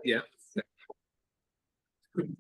Yeah. Good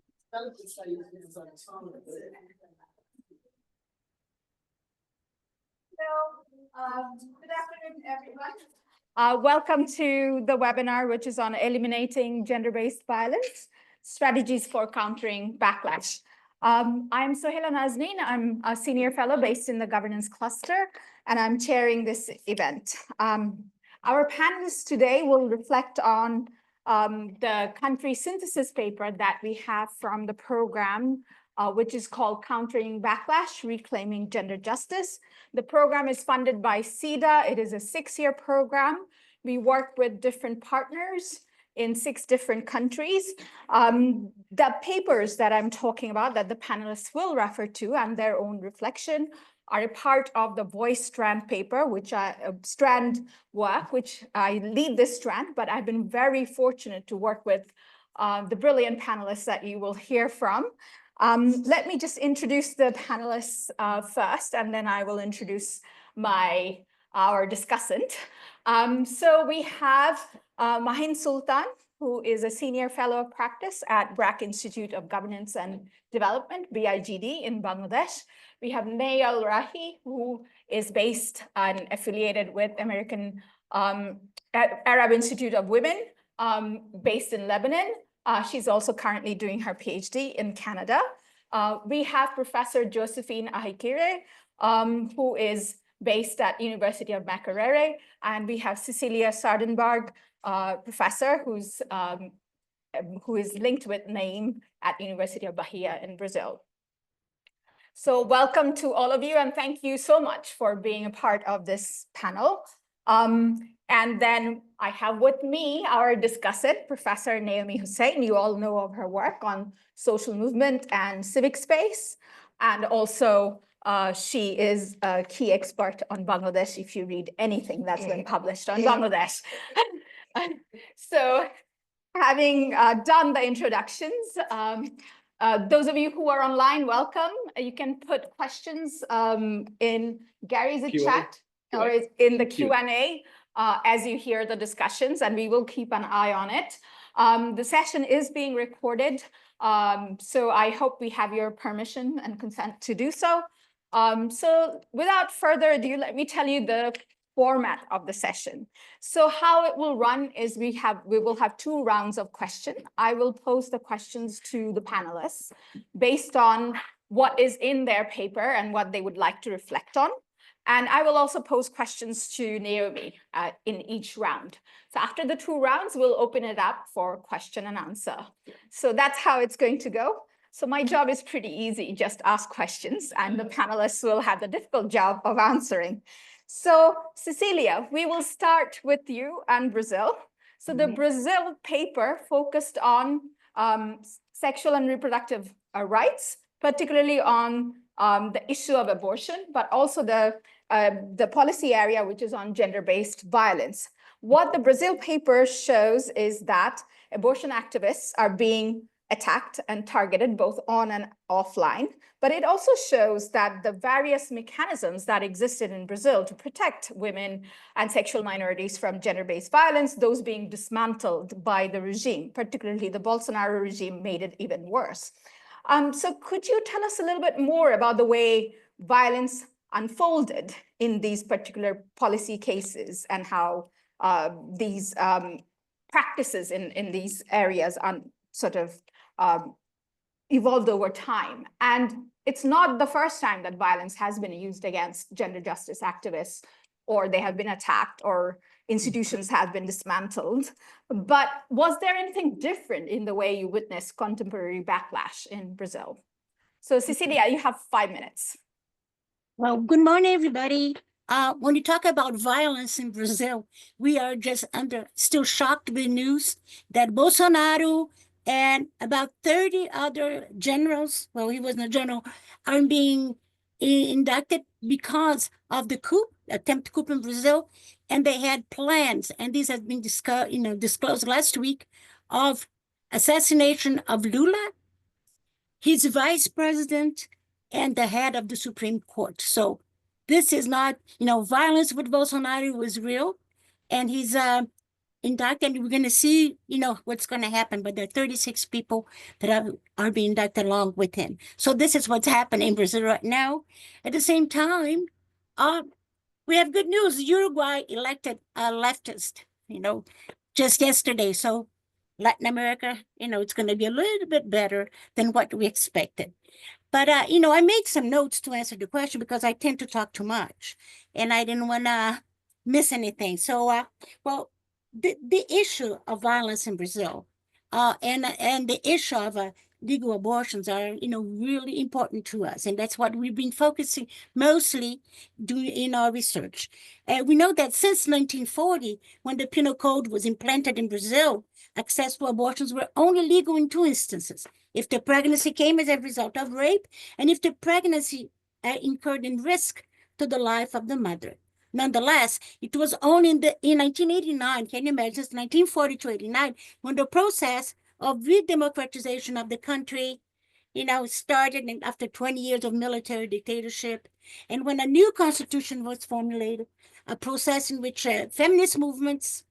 afternoon, everyone. Welcome to the webinar, which is on eliminating gender-based violence, strategies for countering backlash. I'm Sohaila Nazneen. I'm a senior fellow based in the governance cluster, and I'm chairing this event. Our panelists today will reflect on the country synthesis paper that we have from the program, which is called Countering Backlash, Reclaiming Gender Justice. The program is funded by CEDA. It is a 6-year program. We work with different partners in 6 different countries. The papers that I'm talking about that the panelists will refer to and their own reflection are a part of the voice strand paper, which strand work, which I lead this strand, but I've been very fortunate to work with the brilliant panelists that you will hear from. Let me just introduce the panelists first, and then I will introduce our discussant. So we have Mahin Sultan, who is a senior fellow of practice at BRAC Institute of Governance and Development, BIGD, in Bangladesh. We have Nayal Rahi, who is based and affiliated with American Arab Institute of Women, based in Lebanon. She's also currently doing her PhD in Canada. We have Professor Josephine Ahikire, who is based at University of Makerere, and we have Cecilia Sardenberg, professor who is linked with Naim at University of Bahia in Brazil. So welcome to all of you, and thank you so much for being a part of this panel. And then I have with me our discussant, Professor Naomi Hussain. You all know of her work on social movement and civic space. And also, she is a key expert on Bangladesh, if you read anything that's been published on Bangladesh. So having done the introductions, those of you who are online, welcome. You can put questions in Gary's chat or in the Q&A as you hear the discussions, and we will keep an eye on it. The session is being recorded, so I hope we have your permission and consent to do so. So without further ado, let me tell you the format of the session. So how it will run is we will have 2 rounds of questions. I will pose the questions to the panelists based on what is in their paper and what they would like to reflect on. And I will also pose questions to Naomi in each round. So after the 2 rounds, we'll open it up for question and answer. So that's how it's going to go. So my job is pretty easy, just ask questions, and the panelists will have the difficult job of answering. So Cecilia, we will start with you and Brazil. So the Brazil paper focused on sexual and reproductive rights, particularly on the issue of abortion, but also the policy area, which is on gender-based violence. What the Brazil paper shows is that abortion activists are being attacked and targeted both on and offline, but it also shows that the various mechanisms that existed in Brazil to protect women and sexual minorities from gender-based violence, those being dismantled by the regime, particularly the Bolsonaro regime made it even worse. So could you tell us a little bit more about the way violence unfolded in these particular policy cases and how these practices in these areas sort of evolved over time? And it's not the first time that violence has been used against gender justice activists, or they have been attacked, or institutions have been dismantled. But was there anything different in the way you witnessed contemporary backlash in Brazil? So Cecilia, you have 5 minutes. Well, good morning, everybody. When you talk about violence in Brazil, we are just still shocked with news that Bolsonaro and about 30 other generals, well, he wasn't a general, are being indicted because of the attempted coup in Brazil, and they had plans, and this has been disclosed last week, of assassination of Lula, his vice president, and the head of the Supreme Court. So this is not, violence with Bolsonaro was real, and he's indicted, and we're going to see, what's going to happen. But there are 36 people that are being indicted along with him. So this is what's happening in Brazil right now. At the same time, we have good news. Uruguay elected a leftist, just yesterday. So Latin America, it's going to be a little bit better than what we expected. But, I made some notes to answer the question because I tend to talk too much and I didn't want to miss anything. So, well, the issue of violence in Brazil and the issue of legal abortions are, really important to us. And that's what we've been focusing mostly doing in our research. We know that since 1940, when the Penal Code was implanted in Brazil, access to abortions were only legal in two instances: if the pregnancy came as a result of rape, and if the pregnancy incurred in risk to the life of the mother. Nonetheless, it was only in 1989, can you imagine, since 1940 to 89, when the process of redemocratization of the country, started after 20 years of military dictatorship, and when a new constitution was formulated, a process in which feminist movements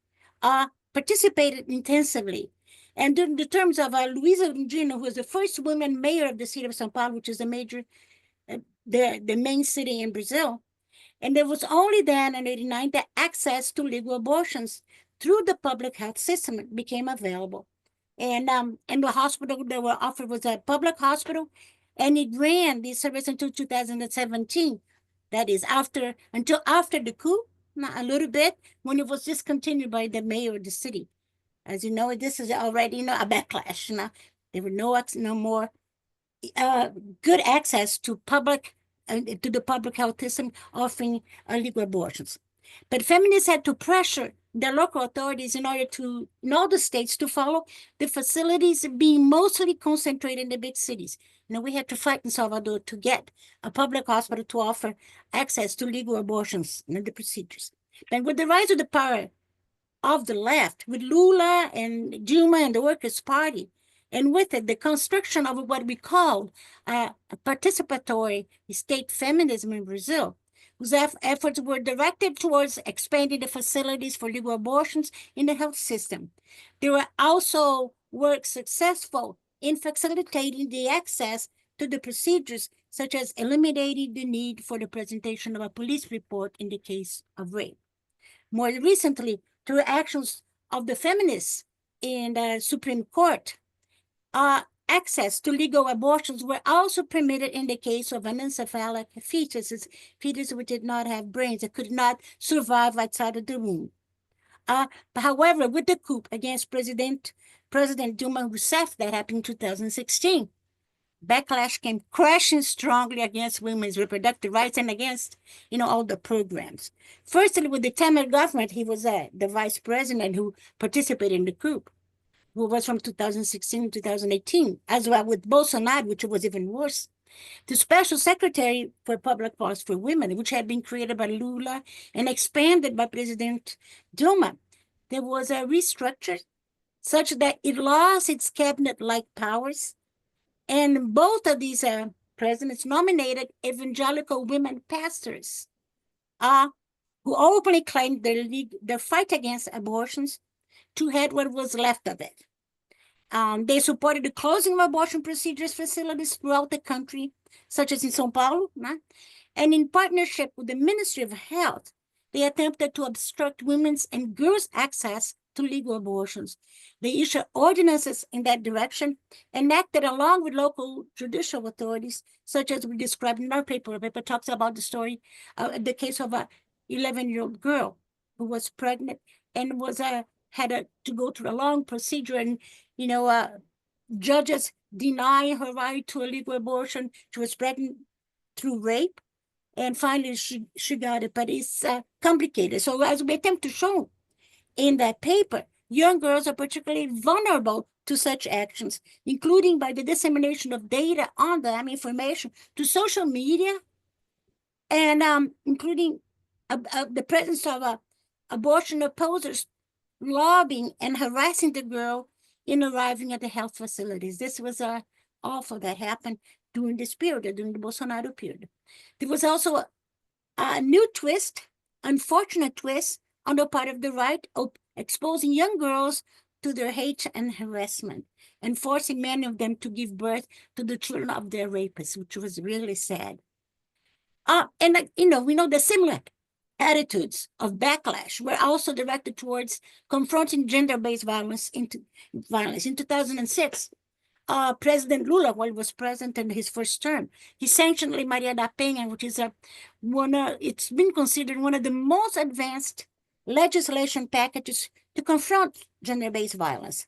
participated intensively. And in the terms of Luisa Undina, who was the first woman mayor of the city of São Paulo, which is a major, the main city in Brazil. And it was only then in 1989 that access to legal abortions through the public health system became available. And the hospital that were offered was a public hospital, and it ran the service until 2017. That is until after the coup, a little bit, when it was discontinued by the mayor of the city. As you know, this is already, a backlash. There were no more good access to the public health system offering legal abortions. But feminists had to pressure the local authorities in all the states to follow the facilities being mostly concentrated in the big cities. We had to fight in Salvador to get a public hospital to offer access to legal abortions and the procedures. And with the rise of the power of the left, with Lula and Dilma and the Workers' Party, and with it, the construction of what we called a participatory state feminism in Brazil, whose efforts were directed towards expanding the facilities for legal abortions in the health system. They were also successful in facilitating the access to the procedures, such as eliminating the need for the presentation of a police report in the case of rape. More recently, through actions of the feminists in the Supreme Court, access to legal abortions were also permitted in the case of anencephalic fetuses which did not have brains, that could not survive outside of the womb. However, with the coup against President Dilma Rousseff that happened in 2016, backlash came crashing strongly against women's reproductive rights and against, all the programs. Firstly, with the Temer government, he was the vice president who participated in the coup, who was from 2016 to 2018, as well with Bolsonaro, which was even worse. The Special Secretary for Public Policy for Women, which had been created by Lula and expanded by President Dilma, there was a restructure such that it lost its cabinet-like powers. And both of these presidents nominated evangelical women pastors who openly claimed their fight against abortions to head what was left of it. They supported the closing of abortion procedures facilities throughout the country, such as in São Paulo, and in partnership with the Ministry of Health, they attempted to obstruct women's and girls' access to legal abortions. They issued ordinances in that direction, enacted along with local judicial authorities, such as we described in our paper. Our paper talks about the story, the case of a 11-year-old girl who was pregnant and had to go through a long procedure, and judges deny her right to a legal abortion. She was pregnant through rape, and finally she got it, but it's complicated. So as we attempt to show in that paper, young girls are particularly vulnerable to such actions, including by the dissemination of data on them, information to social media, and including the presence of abortion opposers lobbying and harassing the girl in arriving at the health facilities. This was awful that happened during this period, during the Bolsonaro period. There was also a new twist, unfortunate twist, on the part of the right, exposing young girls to their hate and harassment, and forcing many of them to give birth to the children of their rapists, which was really sad. We know the similar attitudes of backlash were also directed towards confronting gender-based violence. In 2006, President Lula, while he was president in his first term, he sanctioned Maria da Penha, which is it's been considered one of the most advanced legislation packages to confront gender-based violence.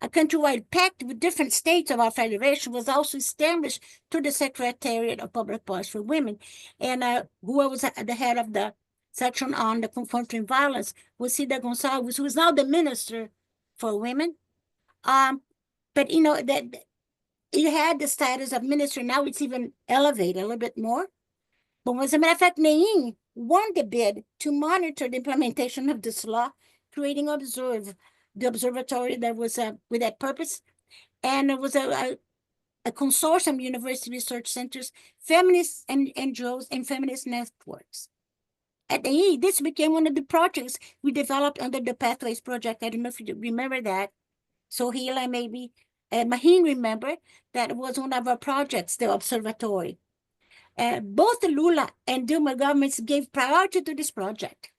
A countrywide pact with different states of our federation was also established through the Secretariat of Public Policy for Women, and who was at the head of the section on the confronting violence was Cida Gonçalves, who is now the Minister for Women. But that it had the status of minister. Now it's even elevated a little bit more. But as a matter of fact, Naim won the bid to monitor the implementation of this law, creating the observatory that was with that purpose. And it was a consortium, university research centers, feminist and NGOs, and feminist networks. At the this became one of the projects we developed under the Pathways Project. I don't know if you remember that. So Hila maybe, Maheen remember that was one of our projects, the observatory. Both the Lula and Dilma governments gave priority to this project.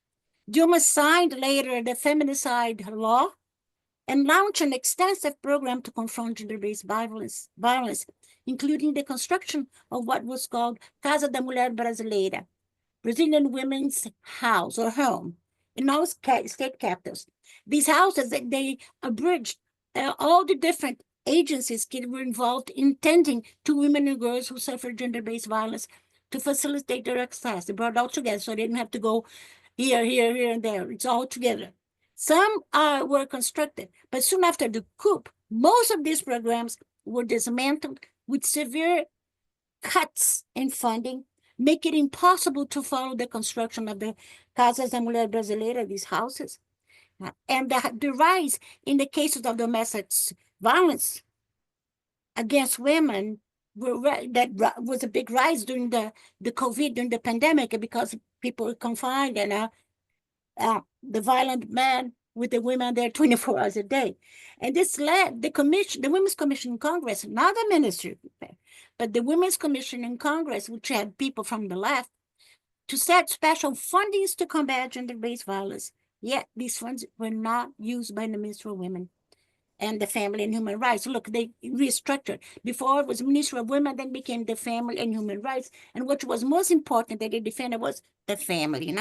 Dilma signed later the feminicide law and launched an extensive program to confront gender-based violence, including the construction of what was called Casa da Mulher Brasileira, Brazilian Women's House or Home, in all state capitals. These houses, they abridged all the different agencies that were involved in tending to women and girls who suffered gender-based violence to facilitate their access. They brought it all together so they didn't have to go here, and there. It's all together. Some were constructed, but soon after the coup, most of these programs were dismantled with severe cuts in funding, make it impossible to follow the construction of the Casas da Mulher Brasileira, these houses. And the rise in the cases of domestic violence against women that was a big rise during the COVID, during the pandemic, because people were confined and the violent men with the women there 24 hours a day. And this led the Women's Commission in Congress, not the ministry, but the Women's Commission in Congress, which had people from the left, to set special fundings to combat gender-based violence. Yet these funds were not used by the Ministry of Women and the Family and Human Rights. Look, they restructured. Before it was Ministry of Women, then became the Family and Human Rights. And what was most important that they defended was the family,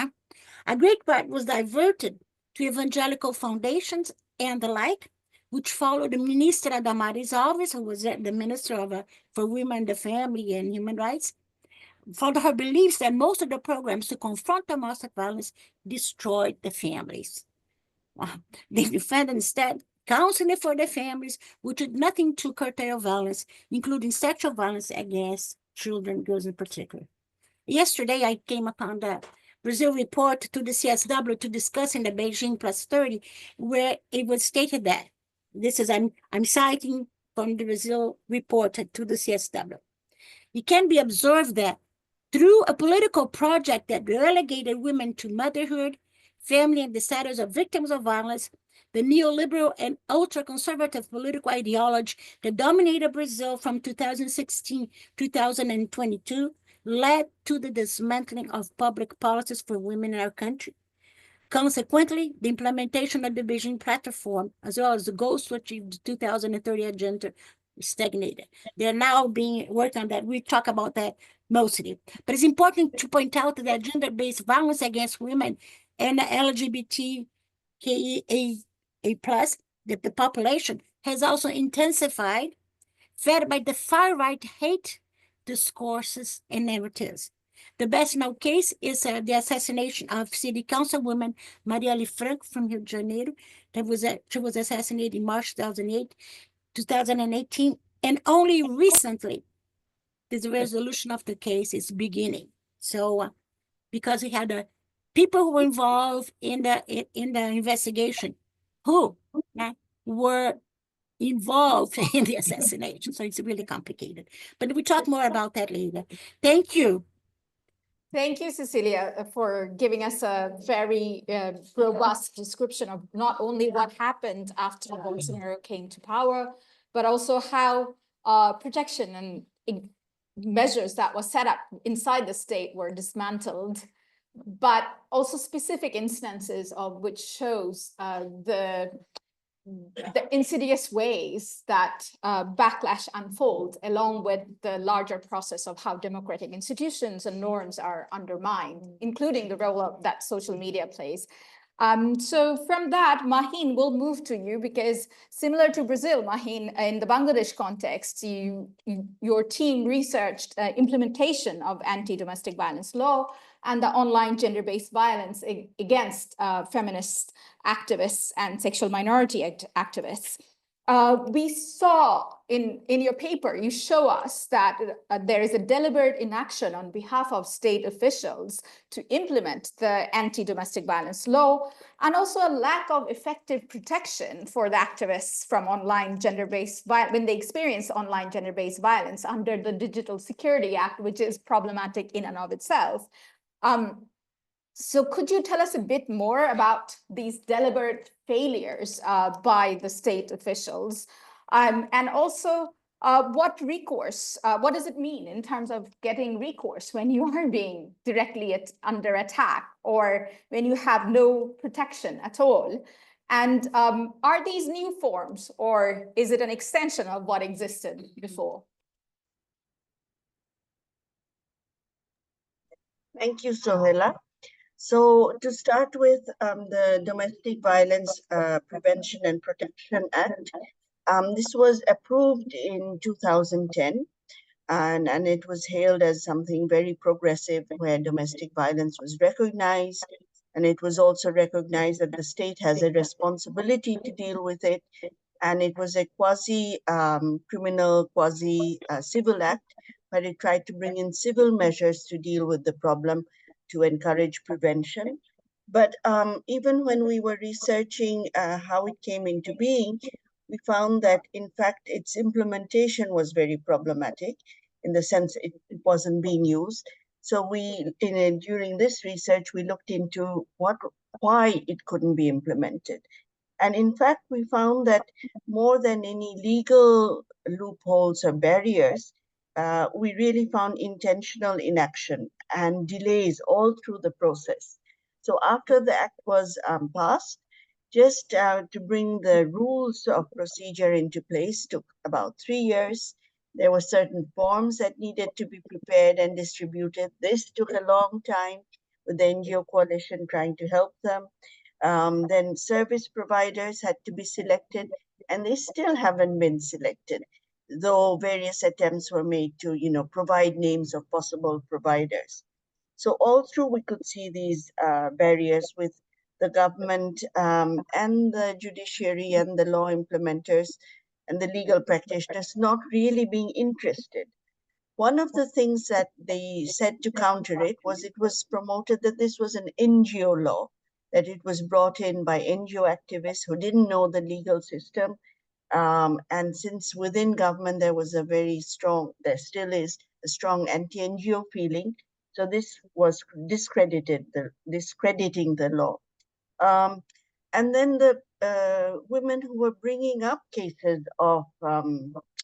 A great part was diverted to evangelical foundations and the like, which followed the Ministra Damaris Alves, who was the Minister for Women, the Family and Human Rights, followed her beliefs that most of the programs to confront domestic violence destroyed the families. They defended instead counseling for the families, which did nothing to curtail violence, including sexual violence against children, girls in particular. Yesterday, I came upon the Brazil report to the CSW to discuss in the Beijing Plus 30, where it was stated that, I'm citing from the Brazil report to the CSW. It can be observed that through a political project that relegated women to motherhood, family, and the status of victims of violence, the neoliberal and ultra-conservative political ideology that dominated Brazil from 2016 to 2022 led to the dismantling of public policies for women in our country. Consequently, the implementation of the Beijing platform, as well as the goals to achieve the 2030 agenda, stagnated. They're now being worked on that. We talk about that mostly. But it's important to point out that gender-based violence against women and LGBTQIA+, that the population has also intensified, fed by the far-right hate discourses and narratives. The best known case is the assassination of city councilwoman Marielle Franco from Rio de Janeiro. She was assassinated in March 2018, and only recently this resolution of the case is beginning. So because we had people who were involved in the investigation who were involved in the assassination. So it's really complicated. But we talk more about that later. Thank you. Thank you, Cecilia, for giving us a very robust description of not only what happened after Bolsonaro came to power, but also how protection and measures that were set up inside the state were dismantled, but also specific instances of which shows the insidious ways that backlash unfold, along with the larger process of how democratic institutions and norms are undermined, including the role that social media plays. So from that, Mahin, we'll move to you, because similar to Brazil, Mahin, in the Bangladesh context, your team researched implementation of anti-domestic violence law and the online gender-based violence against feminist activists and sexual minority activists. We saw in your paper, you show us that there is a deliberate inaction on behalf of state officials to implement the anti-domestic violence law, and also a lack of effective protection for the activists from online gender-based violence when they experience online gender-based violence under the Digital Security Act, which is problematic in and of itself. So could you tell us a bit more about these deliberate failures by the state officials? And also, what recourse, what does it mean in terms of getting recourse when you are being directly under attack, or when you have no protection at all? And are these new forms, or is it an extension of what existed before? Thank you, Sohela. So to start with, the Domestic Violence Prevention and Protection Act, this was approved in 2010, and it was hailed as something very progressive, where domestic violence was recognized, and it was also recognized that the state has a responsibility to deal with it, and it was a quasi-criminal, quasi-civil act, but it tried to bring in civil measures to deal with the problem, to encourage prevention. But even when we were researching how it came into being, we found that, in fact, its implementation was very problematic, in the sense it wasn't being used. So during this research, we looked into why it couldn't be implemented. And in fact, we found that more than any legal loopholes or barriers, we really found intentional inaction and delays all through the process. So after the act was passed, just to bring the rules of procedure into place took about 3 years. There were certain forms that needed to be prepared and distributed. This took a long time, with the NGO coalition trying to help them. Then service providers had to be selected, and they still haven't been selected, though various attempts were made to, provide names of possible providers. So all through, we could see these barriers with the government and the judiciary and the law implementers and the legal practitioners not really being interested. One of the things that they said to counter it was promoted that this was an NGO law, that it was brought in by NGO activists who didn't know the legal system. And since within government there was there still is a strong anti-NGO feeling, so this was discrediting the law. And then the women who were bringing up cases of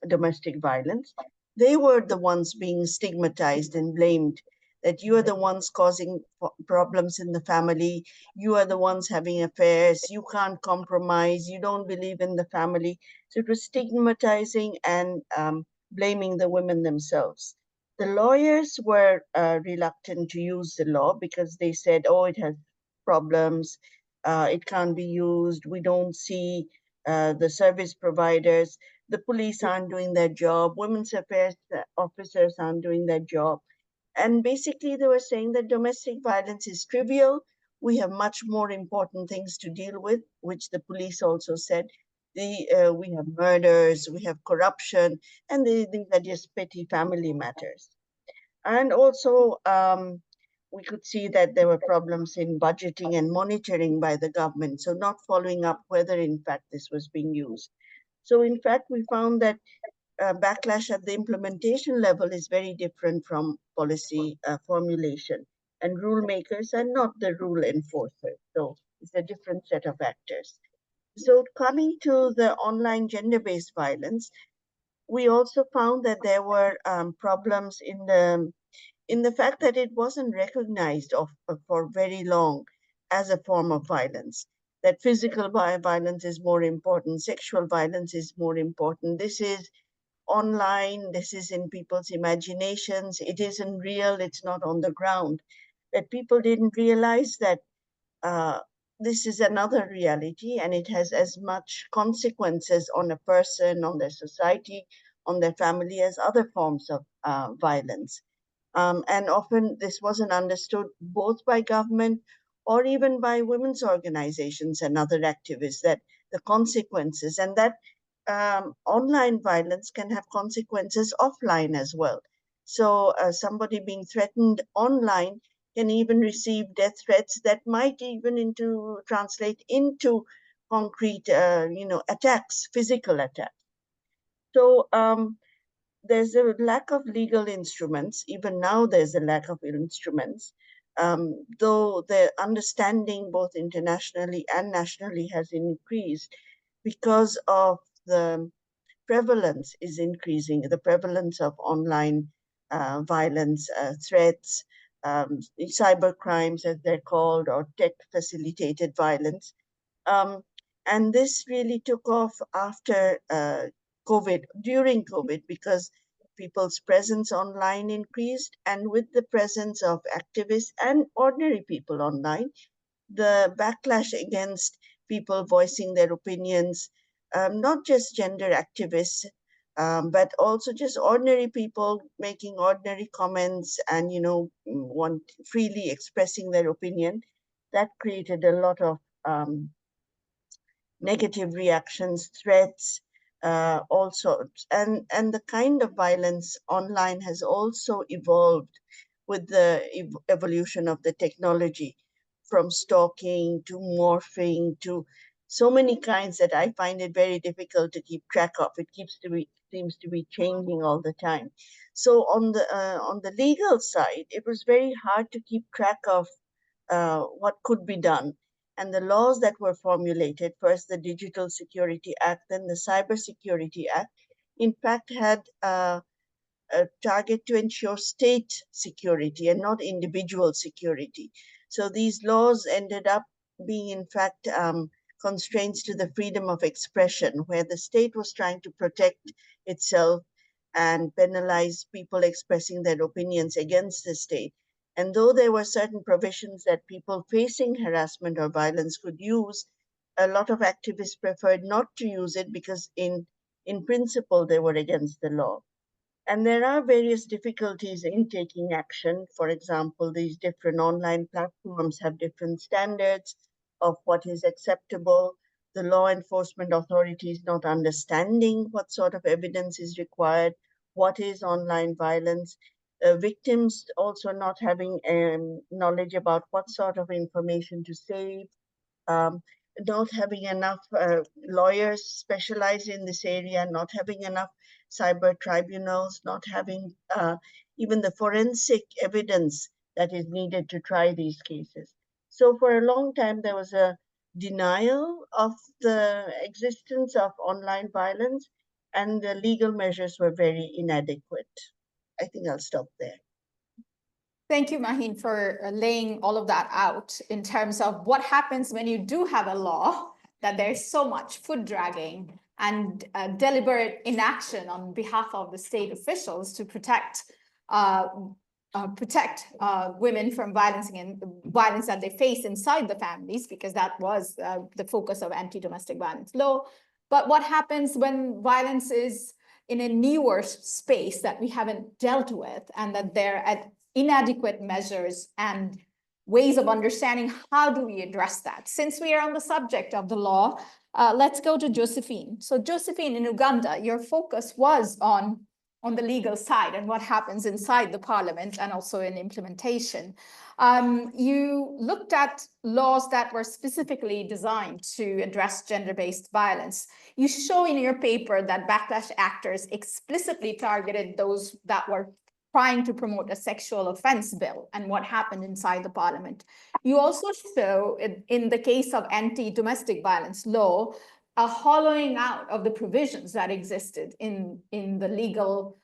domestic violence, they were the ones being stigmatized and blamed, that you are the ones causing problems in the family, you are the ones having affairs, you can't compromise, you don't believe in the family. So it was stigmatizing and blaming the women themselves. The lawyers were reluctant to use the law because they said, oh, it has problems, it can't be used, we don't see the service providers, the police aren't doing their job, women's affairs officers aren't doing their job. And basically they were saying that domestic violence is trivial, we have much more important things to deal with, which the police also said. We have murders, we have corruption, and these are just petty family matters. And also, we could see that there were problems in budgeting and monitoring by the government, so not following up whether in fact this was being used. So in fact, we found that backlash at the implementation level is very different from policy formulation. and rule makers are not the rule enforcers. So it's a different set of actors. So coming to the online gender-based violence, we also found that there were problems in the fact that it wasn't recognized for very long as a form of violence. That physical violence is more important, sexual violence is more important. This is online, this is in people's imaginations, it isn't real, it's not on the ground. That people didn't realize that uh, this is another reality and it has as much consequences on a person, on their society, on their family as other forms of violence. And often this wasn't understood both by government or even by women's organizations and other activists, that the consequences and that online violence can have consequences offline as well. So somebody being threatened online can even receive death threats that might even translate into concrete, attacks, physical attacks. So there's a lack of legal instruments. Even now, there's a lack of instruments, though the understanding both internationally and nationally has increased because of the prevalence is increasing, the prevalence of online violence, threats, cyber crimes as they're called, or tech facilitated violence. Um, and this really took off after COVID, during COVID, because people's presence online increased. And with the presence of activists and ordinary people online, the backlash against people voicing their opinions, not just gender activists, but also just ordinary people making ordinary comments and, freely expressing their opinion, that created a lot of negative reactions, threats, also, and the kind of violence online has also evolved with the evolution of the technology, from stalking to morphing to so many kinds that I find it very difficult to keep track of. It seems to be changing all the time. So on the legal side, it was very hard to keep track of what could be done. And the laws that were formulated, first the Digital Security Act, then the Cyber Security Act, in fact had a target to ensure state security and not individual security. So these laws ended up being, in fact, constraints to the freedom of expression, where the state was trying to protect itself and penalize people expressing their opinions against the state. And though there were certain provisions that people facing harassment or violence could use, a lot of activists preferred not to use it because in principle they were against the law. And there are various difficulties in taking action. For example, these different online platforms have different standards of what is acceptable. The law enforcement authorities not understanding what sort of evidence is required, what is online violence, victims also not having knowledge about what sort of information to save, um, not having enough lawyers specialized in this area, not having enough cyber tribunals, not having even the forensic evidence that is needed to try these cases. So for a long time, there was a denial of the existence of online violence, and the legal measures were very inadequate. I think I'll stop there. Thank you, Maheen, for laying all of that out in terms of what happens when you do have a law, that there's so much foot dragging and deliberate inaction on behalf of the state officials to protect women from violence that they face inside the families, because that was the focus of anti-domestic violence law. But what happens when violence is in a newer space that we haven't dealt with, and that they're at inadequate measures and ways of understanding how do we address that? Since we are on the subject of the law, let's go to Josephine. So Josephine, in Uganda, your focus was on the legal side and what happens inside the parliament and also in implementation. You looked at laws that were specifically designed to address gender-based violence. You show in your paper that backlash actors explicitly targeted those that were trying to promote a sexual offense bill and what happened inside the parliament. You also show, in the case of anti-domestic violence law, a hollowing out of the provisions that existed in the legal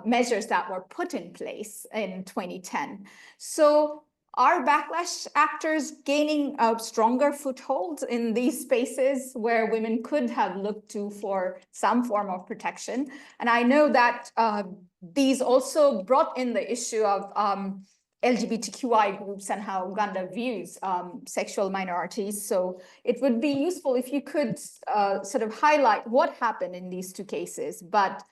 measures that were put in place in 2010. So are backlash actors gaining a stronger foothold in these spaces where women could have looked to for some form of protection? And I know that these also brought in the issue of LGBTQI groups and how Uganda views sexual minorities. So it would be useful if you could sort of highlight what happened in these two cases, but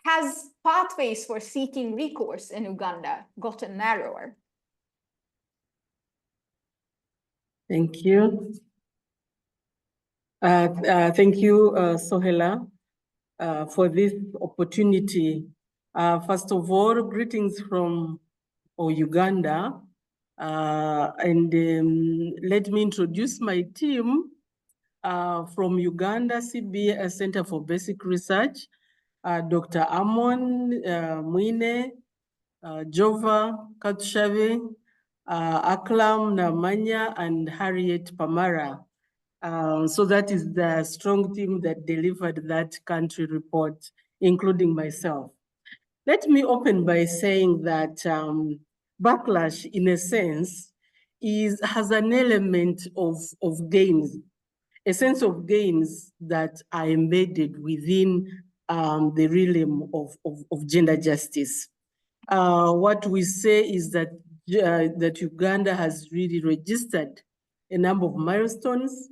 has pathways for seeking recourse in Uganda gotten narrower? Thank you. Thank you, Sohela, for this opportunity. First of all, greetings from Uganda. And let me introduce my team from Uganda, CBA Center for Basic Research, Dr. Amon Mwine, Jova Katushabe, Aklam Namanya, and Harriet Pamara. So that is the strong team that delivered that country report, including myself. Let me open by saying that backlash, in a sense, has an element of gains, a sense of gains that are embedded within the realm of gender justice. What we say is that that Uganda has really registered a number of milestones,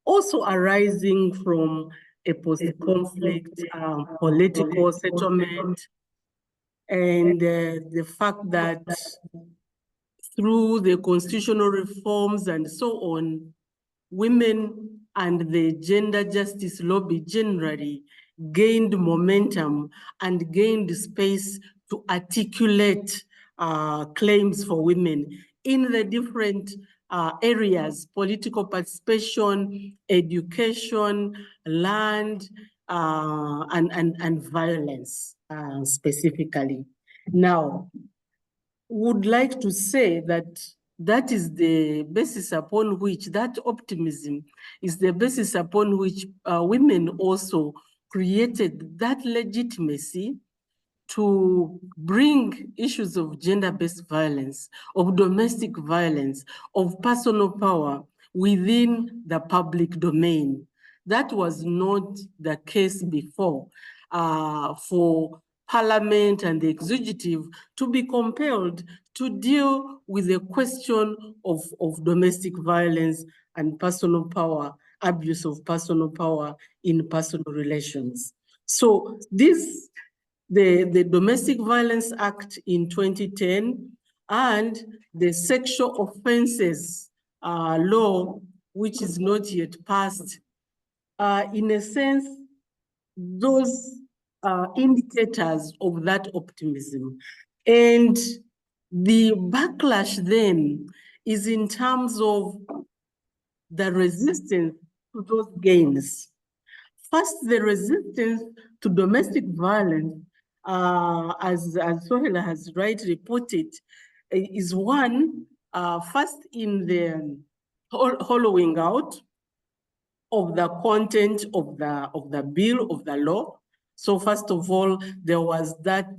also arising from a post-conflict political settlement, and the fact that through the constitutional reforms and so on, women and the gender justice lobby generally gained momentum and gained space to articulate claims for women in the different areas: political participation, education, land, and violence specifically. Now, would like to say that that is the basis upon which, that optimism is the basis upon which women also created that legitimacy to bring issues of gender-based violence, of domestic violence, of personal power within the public domain. That was not the case before for Parliament and the executive to be compelled to deal with the question of domestic violence and personal power, abuse of personal power in personal relations. So this, the Domestic Violence Act in 2010 and the Sexual Offences Law, which is not yet passed, in a sense, those indicators of that optimism. And the backlash then is in terms of the resistance to those gains. First, the resistance to domestic violence, as Sohela has rightly put it, is one, first in the hollowing out of the content of the bill, of the law. So first of all, there was that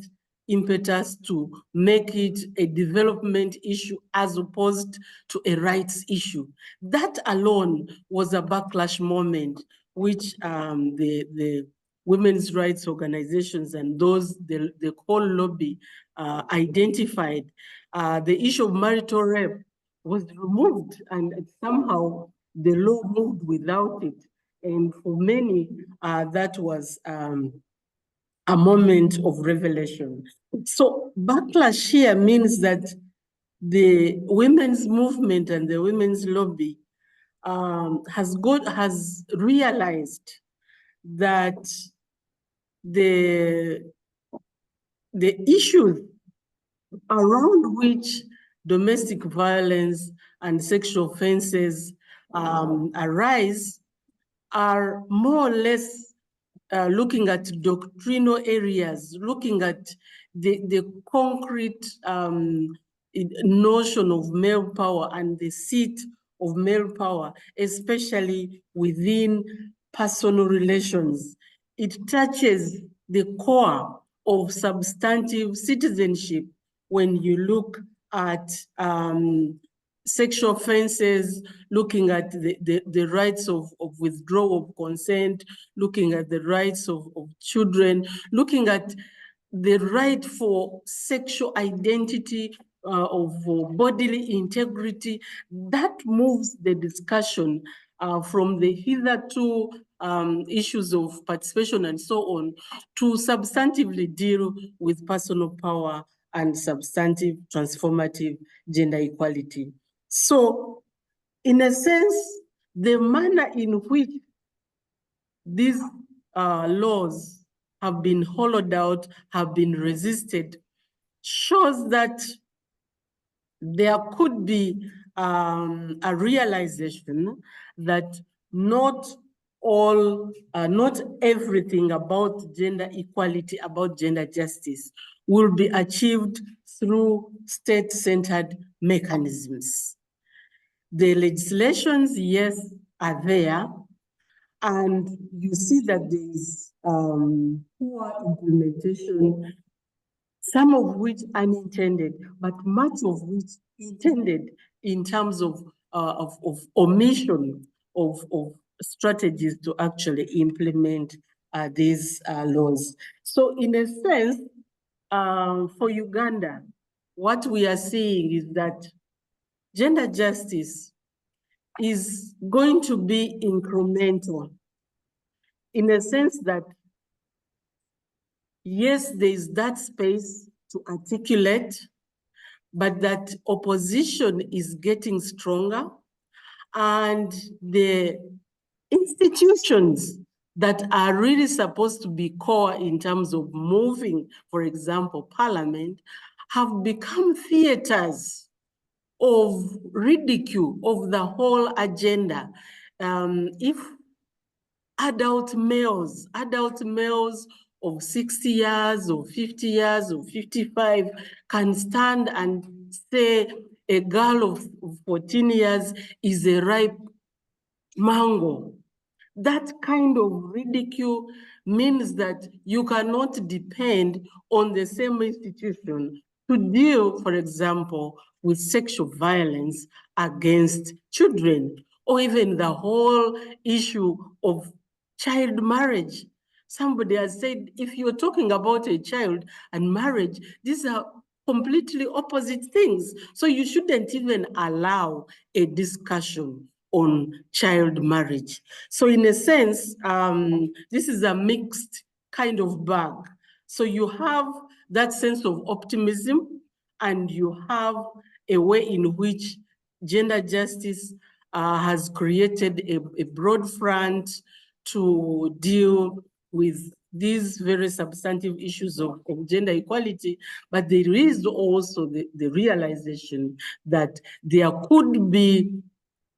impetus to make it a development issue as opposed to a rights issue. That alone was a backlash moment, which the women's rights organizations and those, the whole lobby identified. The issue of marital rape was removed, and somehow the law moved without it. And for many, that was a moment of revelation. So backlash here means that the women's movement and the women's lobby has realized that the issues around which domestic violence and sexual offenses arise are more or less looking at doctrinal areas, looking at the concrete notion of male power and the seat of male power, especially within personal relations. It touches the core of substantive citizenship when you look at sexual offenses, looking at the rights of withdrawal of consent, looking at the rights of children, looking at the right for sexual identity, of bodily integrity. That moves the discussion from the hitherto issues of participation and so on to substantively deal with personal power and substantive transformative gender equality. So, in a sense, the manner in which these laws have been hollowed out, have been resisted, shows that there could be a realization that not everything about gender equality, about gender justice, will be achieved through state-centered mechanisms. The legislations, yes, are there, and you see that there is poor implementation, some of which unintended, but much of which intended in terms of omission of strategies to actually implement these laws. So in a sense, for Uganda, what we are seeing is that gender justice is going to be incremental in a sense that, yes, there is that space to articulate, but that opposition is getting stronger, and the institutions that are really supposed to be core in terms of moving, for example, parliament, have become theaters of ridicule of the whole agenda. If adult males of 60 years or 50 years or 55 can stand and say a girl of 14 years is a ripe mango, that kind of ridicule means that you cannot depend on the same institution to deal, for example, with sexual violence against children, or even the whole issue of child marriage. Somebody has said, if you're talking about a child and marriage, these are completely opposite things. So you shouldn't even allow a discussion on child marriage. So in a sense, this is a mixed kind of bag. So you have that sense of optimism, and you have a way in which gender justice has created a broad front to deal with these very substantive issues of gender equality, but there is also the realization that there could be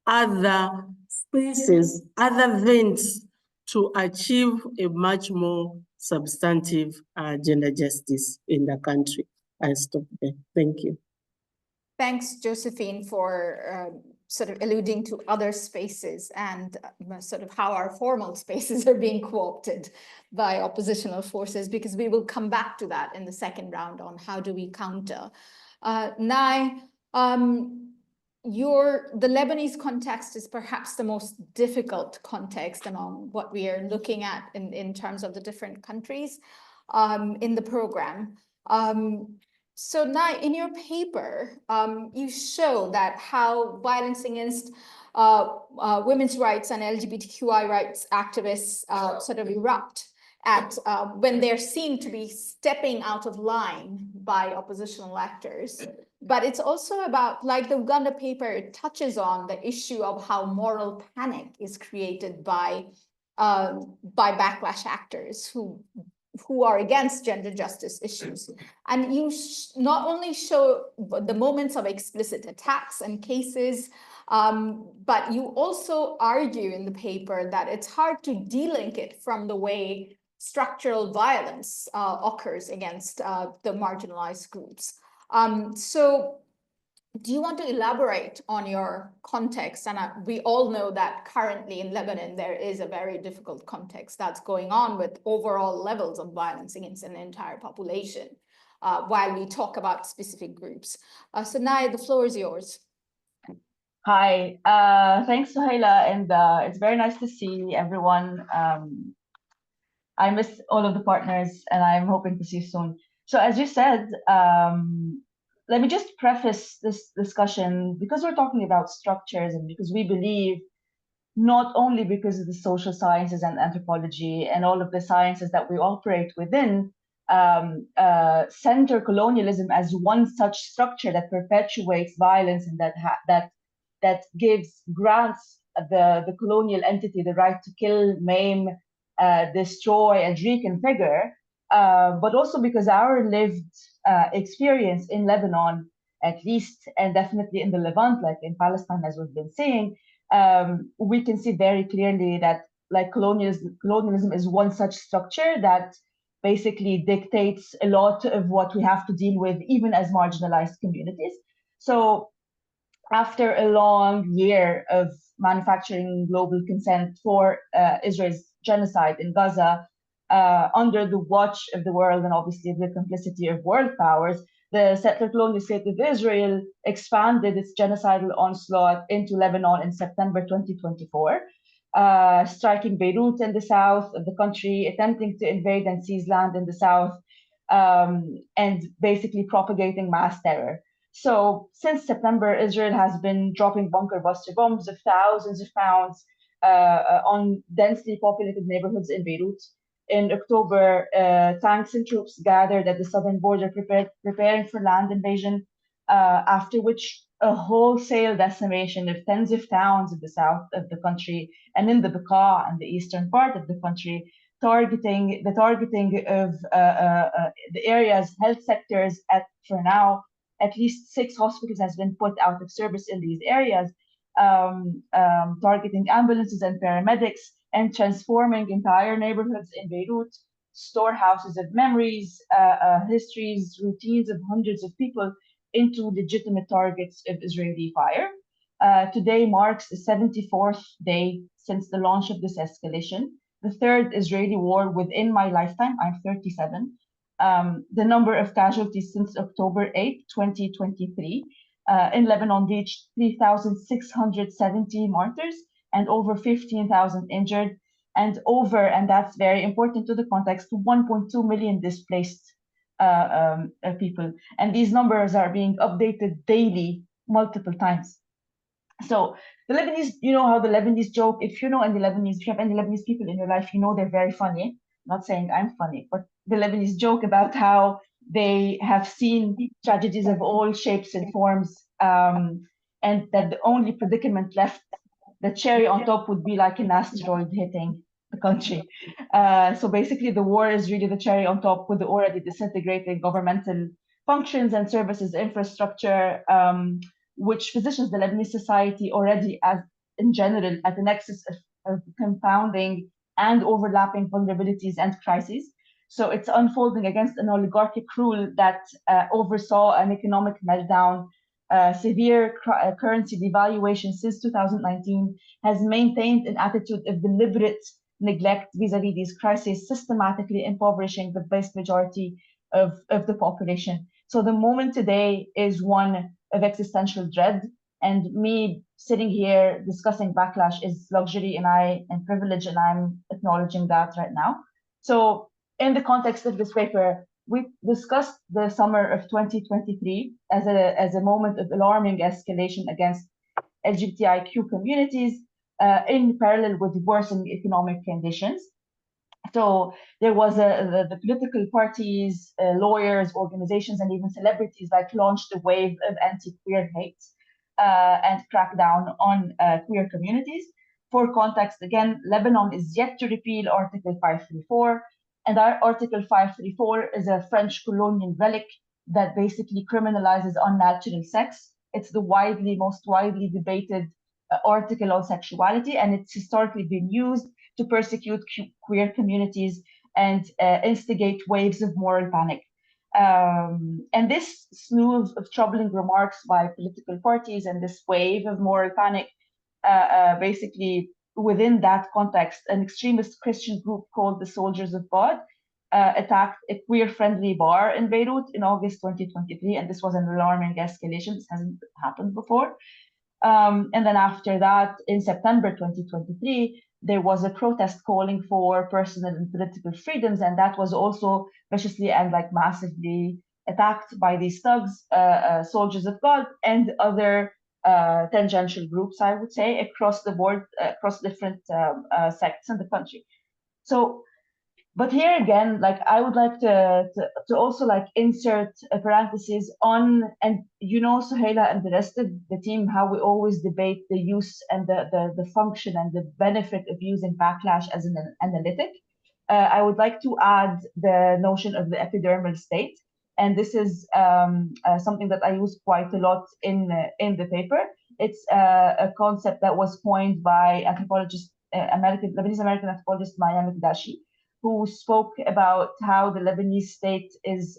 other spaces, other vents to achieve a much more substantive gender justice in the country. I stop there. Thank you. Thanks, Josephine, for sort of alluding to other spaces and sort of how our formal spaces are being co-opted by oppositional forces, because we will come back to that in the second round on how do we counter. Nai, the Lebanese context is perhaps the most difficult context among what we are looking at in terms of the different countries in the program. So now in your paper, you show that how violence against women's rights and LGBTQI rights activists sort of erupt at when they're seen to be stepping out of line by oppositional actors. But it's also about, like the Uganda paper, it touches on the issue of how moral panic is created by backlash actors who are against gender justice issues. And you not only show the moments of explicit attacks and cases, but you also argue in the paper that it's hard to delink it from the way structural violence occurs against the marginalized groups. So do you want to elaborate on your context? And we all know that currently in Lebanon, there is a very difficult context that's going on with overall levels of violence against an entire population, while we talk about specific groups. So Naya, the floor is yours. Hi, thanks, Suhaila, and it's very nice to see everyone. I miss all of the partners, and I'm hoping to see you soon. So as you said, let me just preface this discussion because we're talking about structures and because we believe not only because of the social sciences and anthropology and all of the sciences that we operate within, center colonialism as one such structure that perpetuates violence and that grants the colonial entity the right to kill, maim, destroy, and reconfigure, but also because our lived experience in Lebanon, at least, and definitely in the Levant, like in Palestine, as we've been seeing, we can see very clearly that like colonialism is one such structure that basically dictates a lot of what we have to deal with, even as marginalized communities. So after a long year of manufacturing global consent for Israel's genocide in Gaza, under the watch of the world and obviously the complicity of world powers, the settler colonial state of Israel expanded its genocidal onslaught into Lebanon in September 2024, striking Beirut in the south of the country, attempting to invade and seize land in the south, and basically propagating mass terror. So since September, Israel has been dropping bunker buster bombs of thousands of pounds on densely populated neighborhoods in Beirut. In October, tanks and troops gathered at the southern border, preparing for land invasion, after which a wholesale decimation of tens of towns in the south of the country and in the Bekaa and the eastern part of the country, targeting of the area's health sectors. For now, at least 6 hospitals has been put out of service in these areas, targeting ambulances and paramedics, and transforming entire neighborhoods in Beirut, storehouses of memories, histories, routines of hundreds of people into legitimate targets of Israeli fire. Today marks the 74th day since the launch of this escalation, the third Israeli war within my lifetime. I'm 37. The number of casualties since October 8, 2023, in Lebanon reached 3,670 martyrs and over 15,000 injured, and that's very important to the context, 1.2 million displaced people. And these numbers are being updated daily, multiple times. So the Lebanese, you know how the Lebanese joke, if you have any Lebanese people in your life, you know they're very funny. I'm not saying I'm funny, but the Lebanese joke about how they have seen tragedies of all shapes and forms, and that the only predicament left, the cherry on top, would be like an asteroid hitting the country. So basically the war is really the cherry on top with the already disintegrating governmental functions and services infrastructure, which positions the Lebanese society already as, in general, at the nexus of compounding and overlapping vulnerabilities and crises. So it's unfolding against an oligarchic rule that oversaw an economic meltdown, severe currency devaluation since 2019, has maintained an attitude of deliberate neglect vis-a-vis these crises, systematically impoverishing the vast majority of the population. So the moment today is one of existential dread, and me sitting here discussing backlash is luxury and privilege, and I'm acknowledging that right now. So in the context of this paper, we discussed the summer of 2023 as a moment of alarming escalation against LGBTIQ communities, in parallel with worsening economic conditions. So there was the political parties, lawyers, organizations, and even celebrities like launched a wave of anti-queer hate and crackdown on queer communities. For context, again, Lebanon is yet to repeal Article 534, and our Article 534 is a French colonial relic that basically criminalizes unnatural sex. It's the most widely debated article on sexuality, and it's historically been used to persecute queer communities and instigate waves of moral panic. And this slew of troubling remarks by political parties and this wave of moral panic, basically within that context, an extremist Christian group called the Soldiers of God attacked a queer-friendly bar in Beirut in August 2023, and this was an alarming escalation. This hasn't happened before. And then after that, in September 2023, there was a protest calling for personal and political freedoms, and that was also viciously and like massively attacked by these thugs, Soldiers of God, and other tangential groups, I would say, across the board, across different sects in the country. So, but here again, like I would like to also like insert a parenthesis on, and you know, Suhaila and the rest of the team, how we always debate the use and the function and the benefit of using backlash as an analytic. I would like to add the notion of the epidermal state, and this is something that I use quite a lot in the paper. It's a concept that was coined by anthropologist, Lebanese American anthropologist Maya Mikdashi, who spoke about how the Lebanese state is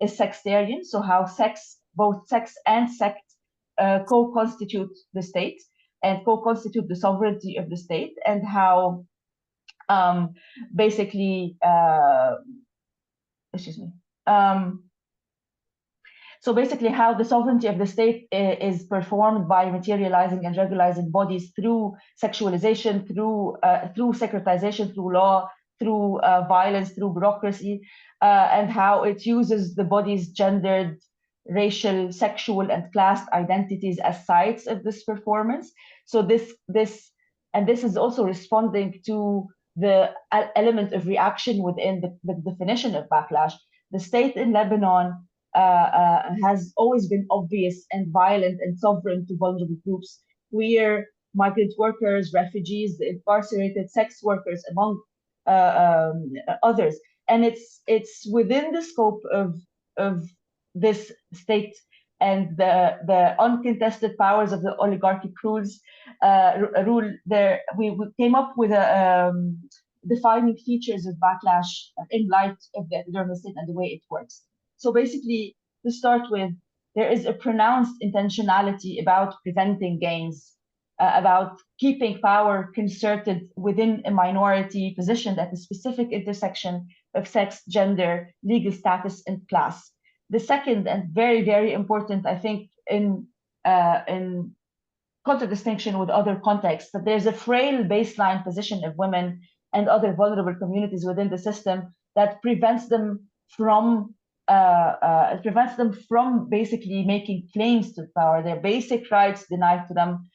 sectarian, so how both sex and sect co-constitute the state and co-constitute the sovereignty of the state, and how basically, excuse me. So basically how the sovereignty of the state is performed by materializing and regularizing bodies through sexualization, through secretization, through law, through violence, through bureaucracy, and how it uses the body's gendered, racial, sexual, and class identities as sites of this performance. So this is also responding to the element of reaction within the definition of backlash. The state in Lebanon has always been obvious and violent and sovereign to vulnerable groups, queer, migrant workers, refugees, the incarcerated, sex workers, among others. And it's within the scope of this state and the uncontested powers of the oligarchic rule there. We came up with a defining features of backlash in light of the epidermal state and the way it works. So basically, to start with, there is a pronounced intentionality about preventing gains, about keeping power concerted within a minority positioned at a specific intersection of sex, gender, legal status, and class. The second, and very, very important, I think, in contradistinction with other contexts, that there's a frail baseline position of women and other vulnerable communities within the system that prevents them from basically making claims to power, their basic rights denied to them.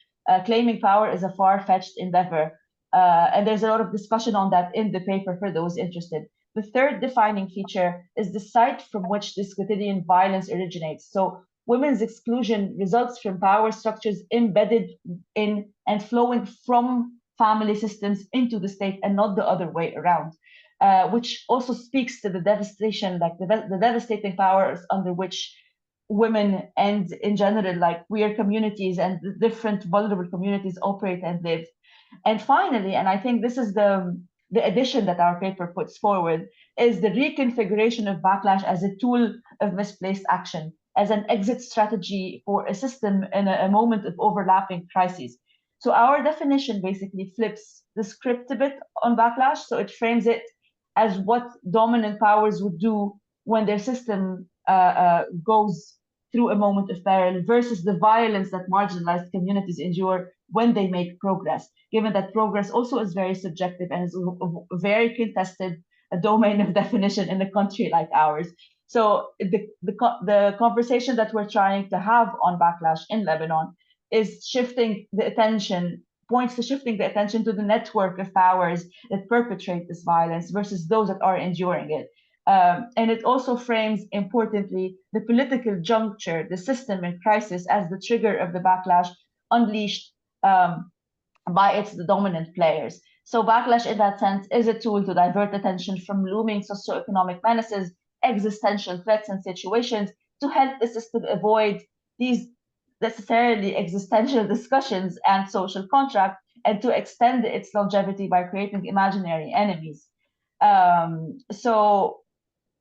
Claiming power is a far-fetched endeavor. And there's a lot of discussion on that in the paper for those interested. The third defining feature is the site from which this quotidian violence originates. So women's exclusion results from power structures embedded in and flowing from family systems into the state and not the other way around. Which also speaks to the devastation, like the devastating powers under which women and in general, like queer communities and different vulnerable communities operate and live. And finally, and I think this is the addition that our paper puts forward, is the reconfiguration of backlash as a tool of misplaced action, as an exit strategy for a system in a moment of overlapping crises. So our definition basically flips the script a bit on backlash. So it frames it as what dominant powers would do when their system goes through a moment of peril, versus the violence that marginalized communities endure when they make progress, given that progress also is very subjective and is a very contested domain of definition in a country like ours. So the conversation that we're trying to have on backlash in Lebanon is points to shifting the attention to the network of powers that perpetrate this violence versus those that are enduring it. And it also frames, importantly, the political juncture, the system in crisis, as the trigger of the backlash unleashed by the dominant players. So backlash in that sense is a tool to divert attention from looming socioeconomic menaces, existential threats and situations, to help the system avoid these necessarily existential discussions and social contract, and to extend its longevity by creating imaginary enemies. So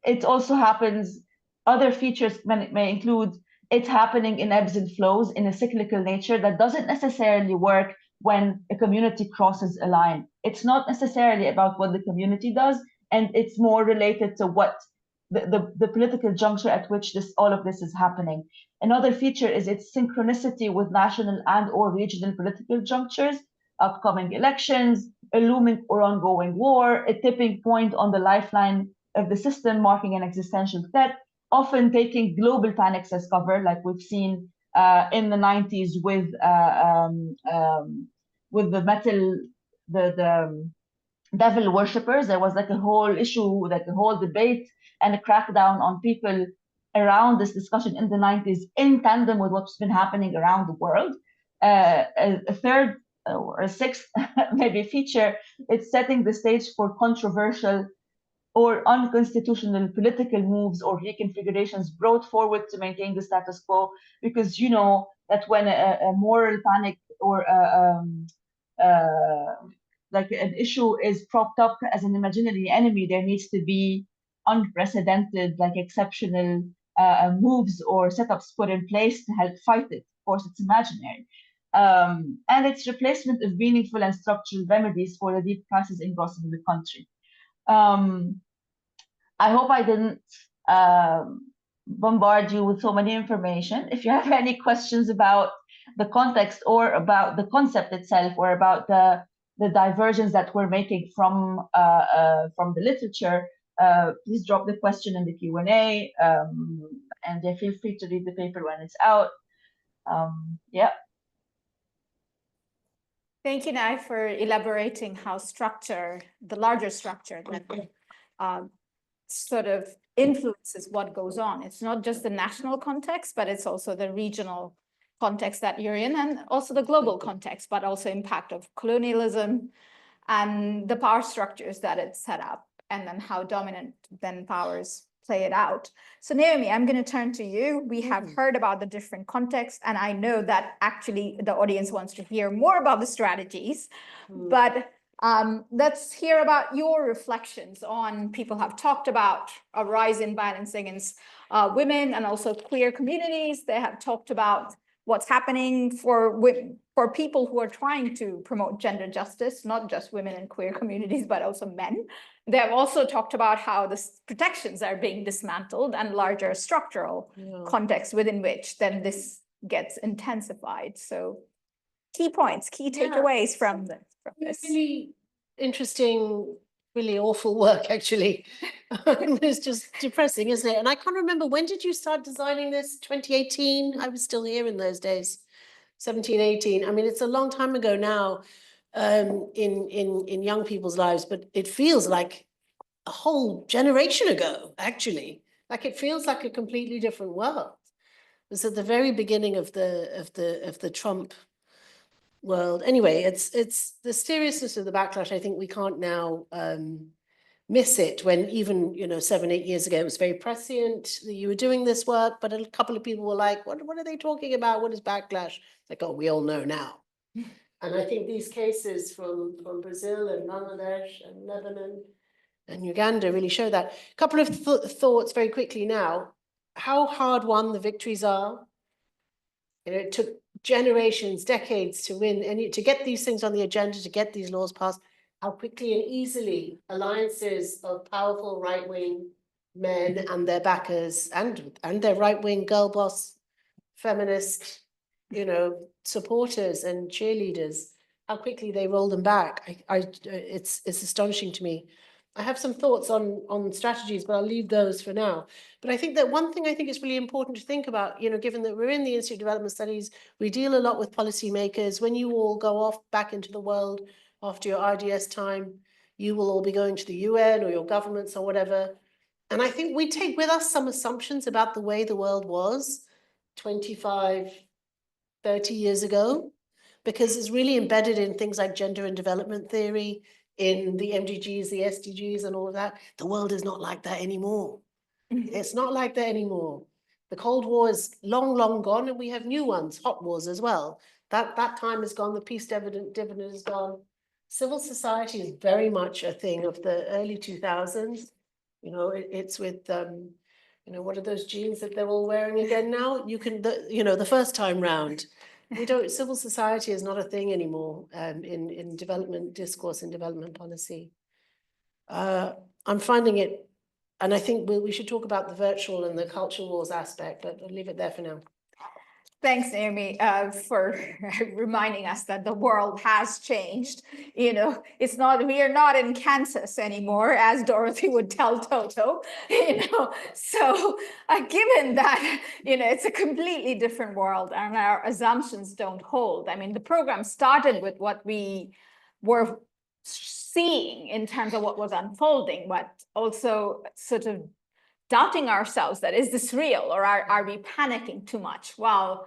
it also happens, other features may include it happening in ebbs and flows in a cyclical nature that doesn't necessarily work when a community crosses a line. It's not necessarily about what the community does, and it's more related to what the political juncture at which all of this is happening. Another feature is its synchronicity with national and or regional political junctures, upcoming elections, a looming or ongoing war, a tipping point on the lifeline of the system marking an existential threat, often taking global panics as cover, like we've seen in the 90s with the devil worshippers. There was like a whole issue, like a whole debate and a crackdown on people around this discussion in the 90s in tandem with what's been happening around the world. A third or a sixth maybe feature, it's setting the stage for controversial or unconstitutional political moves or reconfigurations brought forward to maintain the status quo, because you know that when a moral panic or like an issue is propped up as an imaginary enemy, there needs to be unprecedented, like exceptional moves or setups put in place to help fight it. Of course, it's imaginary. And its replacement of meaningful and structural remedies for the deep crisis engrossing the country. I hope I didn't bombard you with so many information. If you have any questions about the context or about the concept itself or about the diversions that we're making from the literature, please drop the question in the Q&A, and feel free to read the paper when it's out. Yeah. Thank you, Nai, for elaborating how structure, the larger structure, that sort of influences what goes on. It's not just the national context, but it's also the regional context that you're in, and also the global context, but also impact of colonialism and the power structures that it's set up, and then how dominant then powers play it out. So Naomi, I'm going to turn to you. We have heard about the different contexts, and I know that actually the audience wants to hear more about the strategies, but let's hear about your reflections on, people have talked about a rise in violence against women and also queer communities. They have talked about what's happening for people who are trying to promote gender justice, not just women and queer communities, but also men. They have also talked about how the protections are being dismantled and larger structural context within which then this gets intensified. So key points, key takeaways from this. Really interesting, really awful work, actually. It's just depressing, isn't it? And I can't remember, when did you start designing this? 2018? I was still here in those days, 17, 18. I mean, it's a long time ago now in young people's lives, but it feels like a whole generation ago, actually. Like it feels like a completely different world. It was at the very beginning of the Trump world. Anyway, it's the seriousness of the backlash. I think we can't now miss it, when even 7-8 years ago it was very prescient that you were doing this work, but a couple of people were like, what are they talking about? What is backlash? Like, oh, we all know now. And I think these cases from Brazil and Bangladesh and Lebanon and Uganda really show that. A couple of thoughts very quickly now. How hard won the victories are. It took generations, decades to win, and to get these things on the agenda, to get these laws passed. How quickly and easily alliances of powerful right-wing men and their backers and their right-wing girl boss, feminist, supporters and cheerleaders, how quickly they roll them back. It's astonishing to me. I have some thoughts on strategies, but I'll leave those for now. But I think that one thing I think is really important to think about, given that we're in the Institute of Development Studies, we deal a lot with policymakers. When you all go off back into the world after your RDS time, you will all be going to the UN or your governments or whatever. And I think we take with us some assumptions about the way the world was 25, 30 years ago, because it's really embedded in things like gender and development theory, in the MDGs, the SDGs and all of that. The world is not like that anymore. It's not like that anymore. The Cold War is long, long gone, and we have new ones, hot wars as well. That time is gone, the peace dividend is gone. civil society is very much a thing of the early 2000s. You know, it's with, you know, what are those jeans that they're all wearing again now? You can, you know, the first time round. We don't, civil society is not a thing anymore in development discourse and development policy. I'm finding it, and I think we should talk about the virtual and the culture wars aspect, but I'll leave it there for now. Thanks, Naomi, for reminding us that the world has changed. You know, we are not in Kansas anymore, as Dorothy would tell Toto, you know. So given that, you know, it's a completely different world and our assumptions don't hold. I mean, the program started with what we were seeing in terms of what was unfolding, but also sort of doubting ourselves that is this real, or are we panicking too much? Well,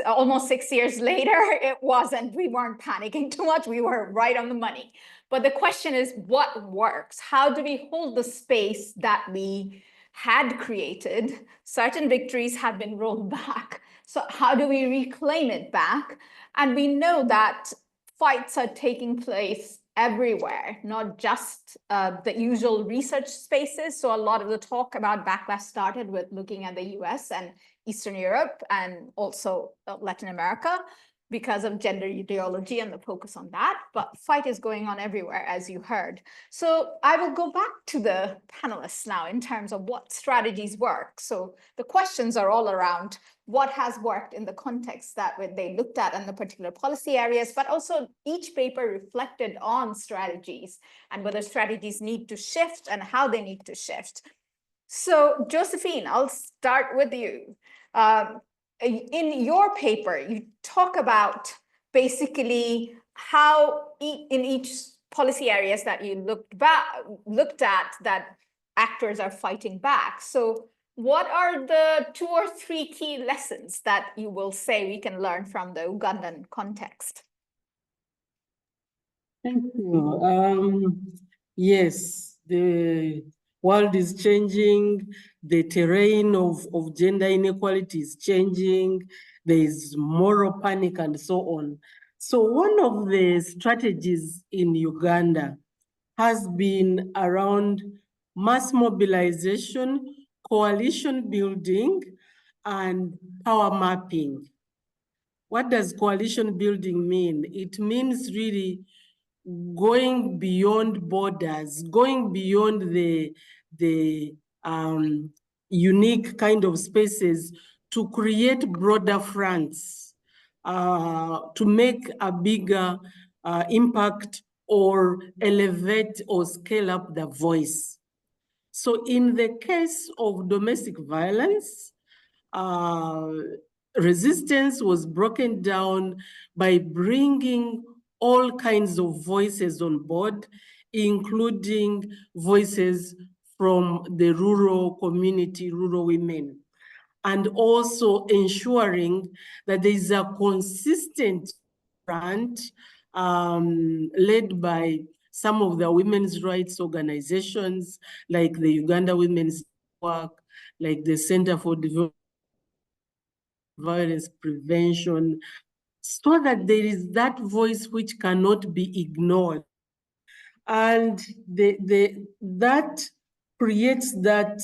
almost 6 years later, it wasn't. We weren't panicking too much. We were right on the money. But the question is, what works? How do we hold the space that we had created? Certain victories have been rolled back. So how do we reclaim it back? And we know that fights are taking place everywhere, not just the usual research spaces. So a lot of the talk about backlash started with looking at the US and Eastern Europe and also Latin America because of gender ideology and the focus on that. But fight is going on everywhere, as you heard. So I will go back to the panelists now in terms of what strategies work. So the questions are all around what has worked in the context that they looked at in the particular policy areas, but also each paper reflected on strategies and whether strategies need to shift and how they need to shift. So Josephine, I'll start with you. In your paper, you talk about basically how in each policy areas that you looked at that actors are fighting back. So what are the 2 or 3 key lessons that you will say we can learn from the Ugandan context? Thank you. Yes, the world is changing, the terrain of gender inequality is changing, there is moral panic and so on. So one of the strategies in Uganda has been around mass mobilization, coalition building, and power mapping. What does coalition building mean? It means really going beyond borders, going beyond the unique kind of spaces to create broader fronts, to make a bigger impact or elevate or scale up the voice. So in the case of domestic violence, resistance was broken down by bringing all kinds of voices on board, including voices from the rural community, rural women, and also ensuring that there is a consistent front led by some of the women's rights organizations, like the Uganda Women's Network, like the Center for Violence Prevention, so that there is that voice which cannot be ignored. And that creates that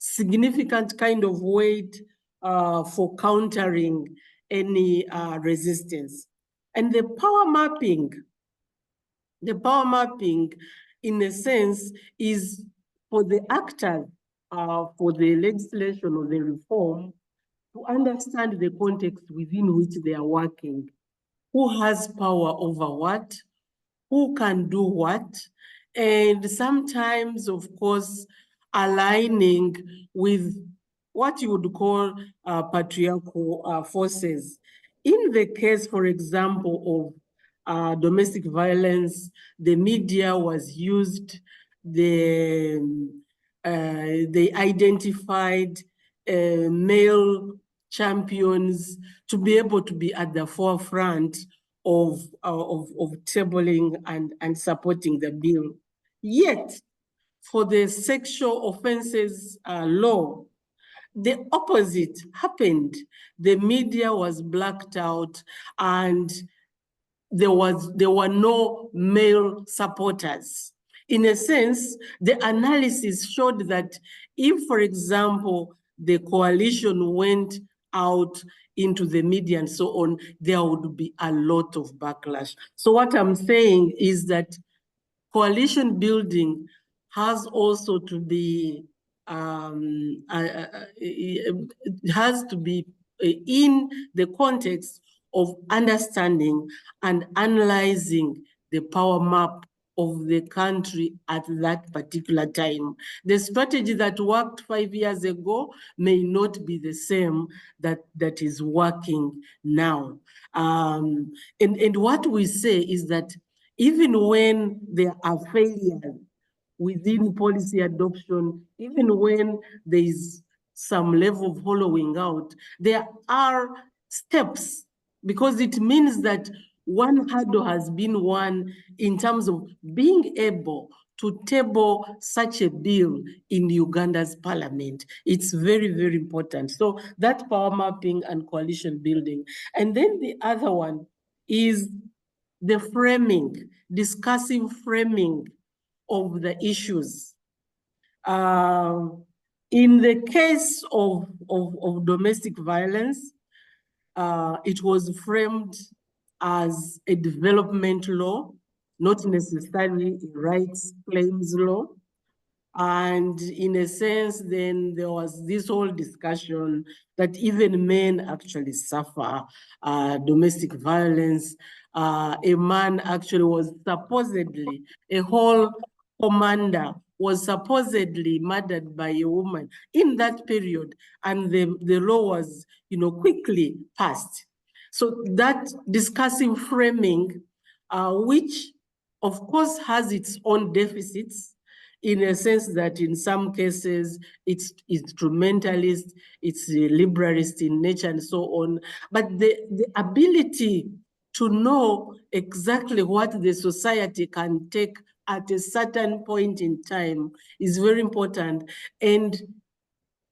significant kind of weight for countering any resistance. And the power mapping, in a sense, is for the actors, for the legislation or the reform, to understand the context within which they are working. Who has power over what? Who can do what? And sometimes, of course, aligning with what you would call patriarchal forces. In the case, for example, of domestic violence, the media was used, they identified male champions to be able to be at the forefront of tabling and supporting the bill. Yet, for the sexual offenses law, the opposite happened. The media was blacked out, and there were no male supporters. In a sense, the analysis showed that if, for example, the coalition went out into the media and so on, there would be a lot of backlash. So what I'm saying is that coalition building has also to be it has to be in the context of understanding and analyzing the power map of the country at that particular time. The strategy that worked 5 years ago may not be the same that is working now. And what we say is that even when there are failures within policy adoption, even when there is some level of hollowing out, there are steps, because it means that one hurdle has been won in terms of being able to table such a bill in Uganda's parliament. It's very, very important. So that power mapping and coalition building. And then the other one is the framing, discussive framing of the issues. In the case of domestic violence, it was framed as a development law, not necessarily a rights claims law. And in a sense, then there was this whole discussion that even men actually suffer domestic violence. A man actually was supposedly, a whole commander was supposedly murdered by a woman in that period, and the law was, quickly passed. So that discussive framing, which of course has its own deficits, in a sense that in some cases it's instrumentalist, it's liberalist in nature and so on. But the ability to know exactly what the society can take at a certain point in time is very important. And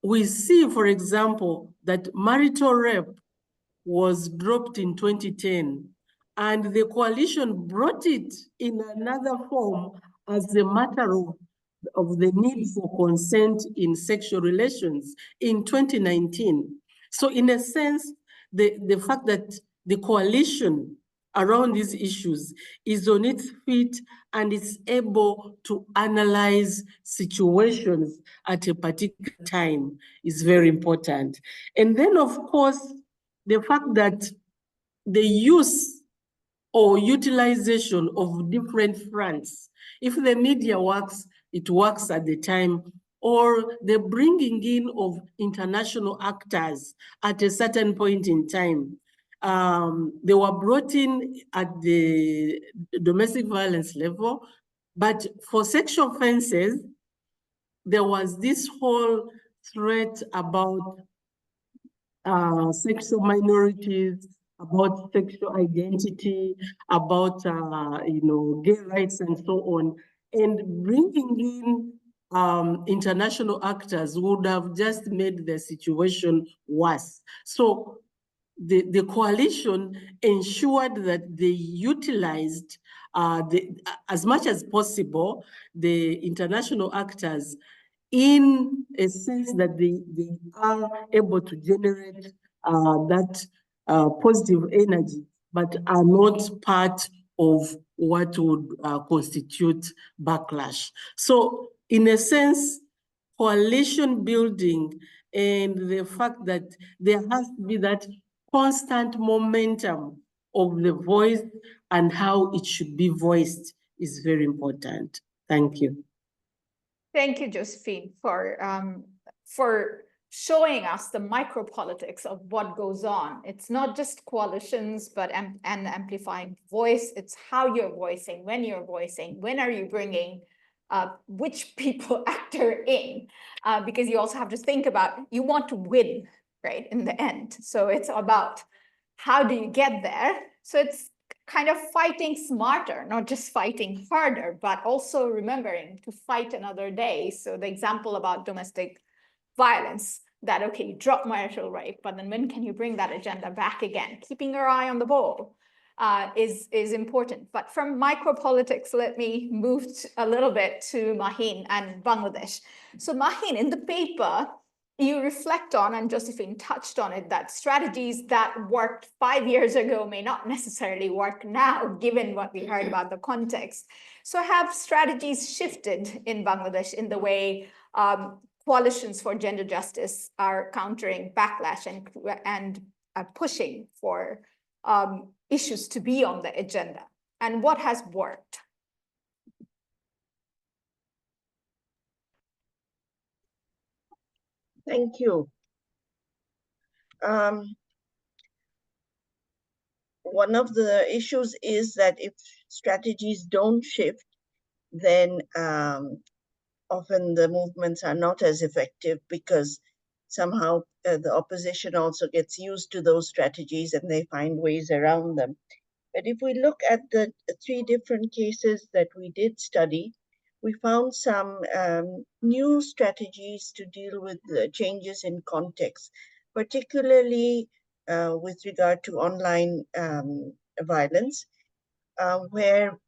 we see, for example, that marital rape was dropped in 2010, and the coalition brought it in another form as a matter of the need for consent in sexual relations in 2019. So in a sense, the fact that the coalition around these issues is on its feet and is able to analyze situations at a particular time is very important. And then, of course, the fact that the use or utilization of different fronts, if the media works, it works at the time, or the bringing in of international actors at a certain point in time. They were brought in at the domestic violence level, but for sexual offenses, there was this whole threat about sexual minorities, about sexual identity, about gay rights and so on. And bringing in international actors would have just made the situation worse. So the coalition ensured that they utilized as much as possible the international actors in a sense that they are able to generate that positive energy, but are not part of what would constitute backlash. So in a sense, coalition building and the fact that there has to be that constant momentum of the voice and how it should be voiced is very important. Thank you. Thank you, Josephine, for showing us the micropolitics of what goes on. It's not just coalitions, but and amplifying voice. It's how you're voicing, when are you bringing which people actor in, because you also have to think about, you want to win, right, in the end. So it's about how do you get there? So it's kind of fighting smarter, not just fighting harder, but also remembering to fight another day. So the example about domestic violence, that, okay, you drop marital rape, but then when can you bring that agenda back again? Keeping your eye on the ball. is important. But from micropolitics, let me move a little bit to Maheen and Bangladesh. So Maheen, in the paper, you reflect on, and Josephine touched on it, that strategies that worked 5 years ago may not necessarily work now, given what we heard about the context. So have strategies shifted in Bangladesh in the way coalitions for gender justice are countering backlash and are pushing for issues to be on the agenda? And what has worked? Thank you. One of the issues is that if strategies don't shift, then often the movements are not as effective, because somehow the opposition also gets used to those strategies and they find ways around them. But if we look at the 3 different cases that we did study, we found some new strategies to deal with the changes in context, particularly with regard to online violence, where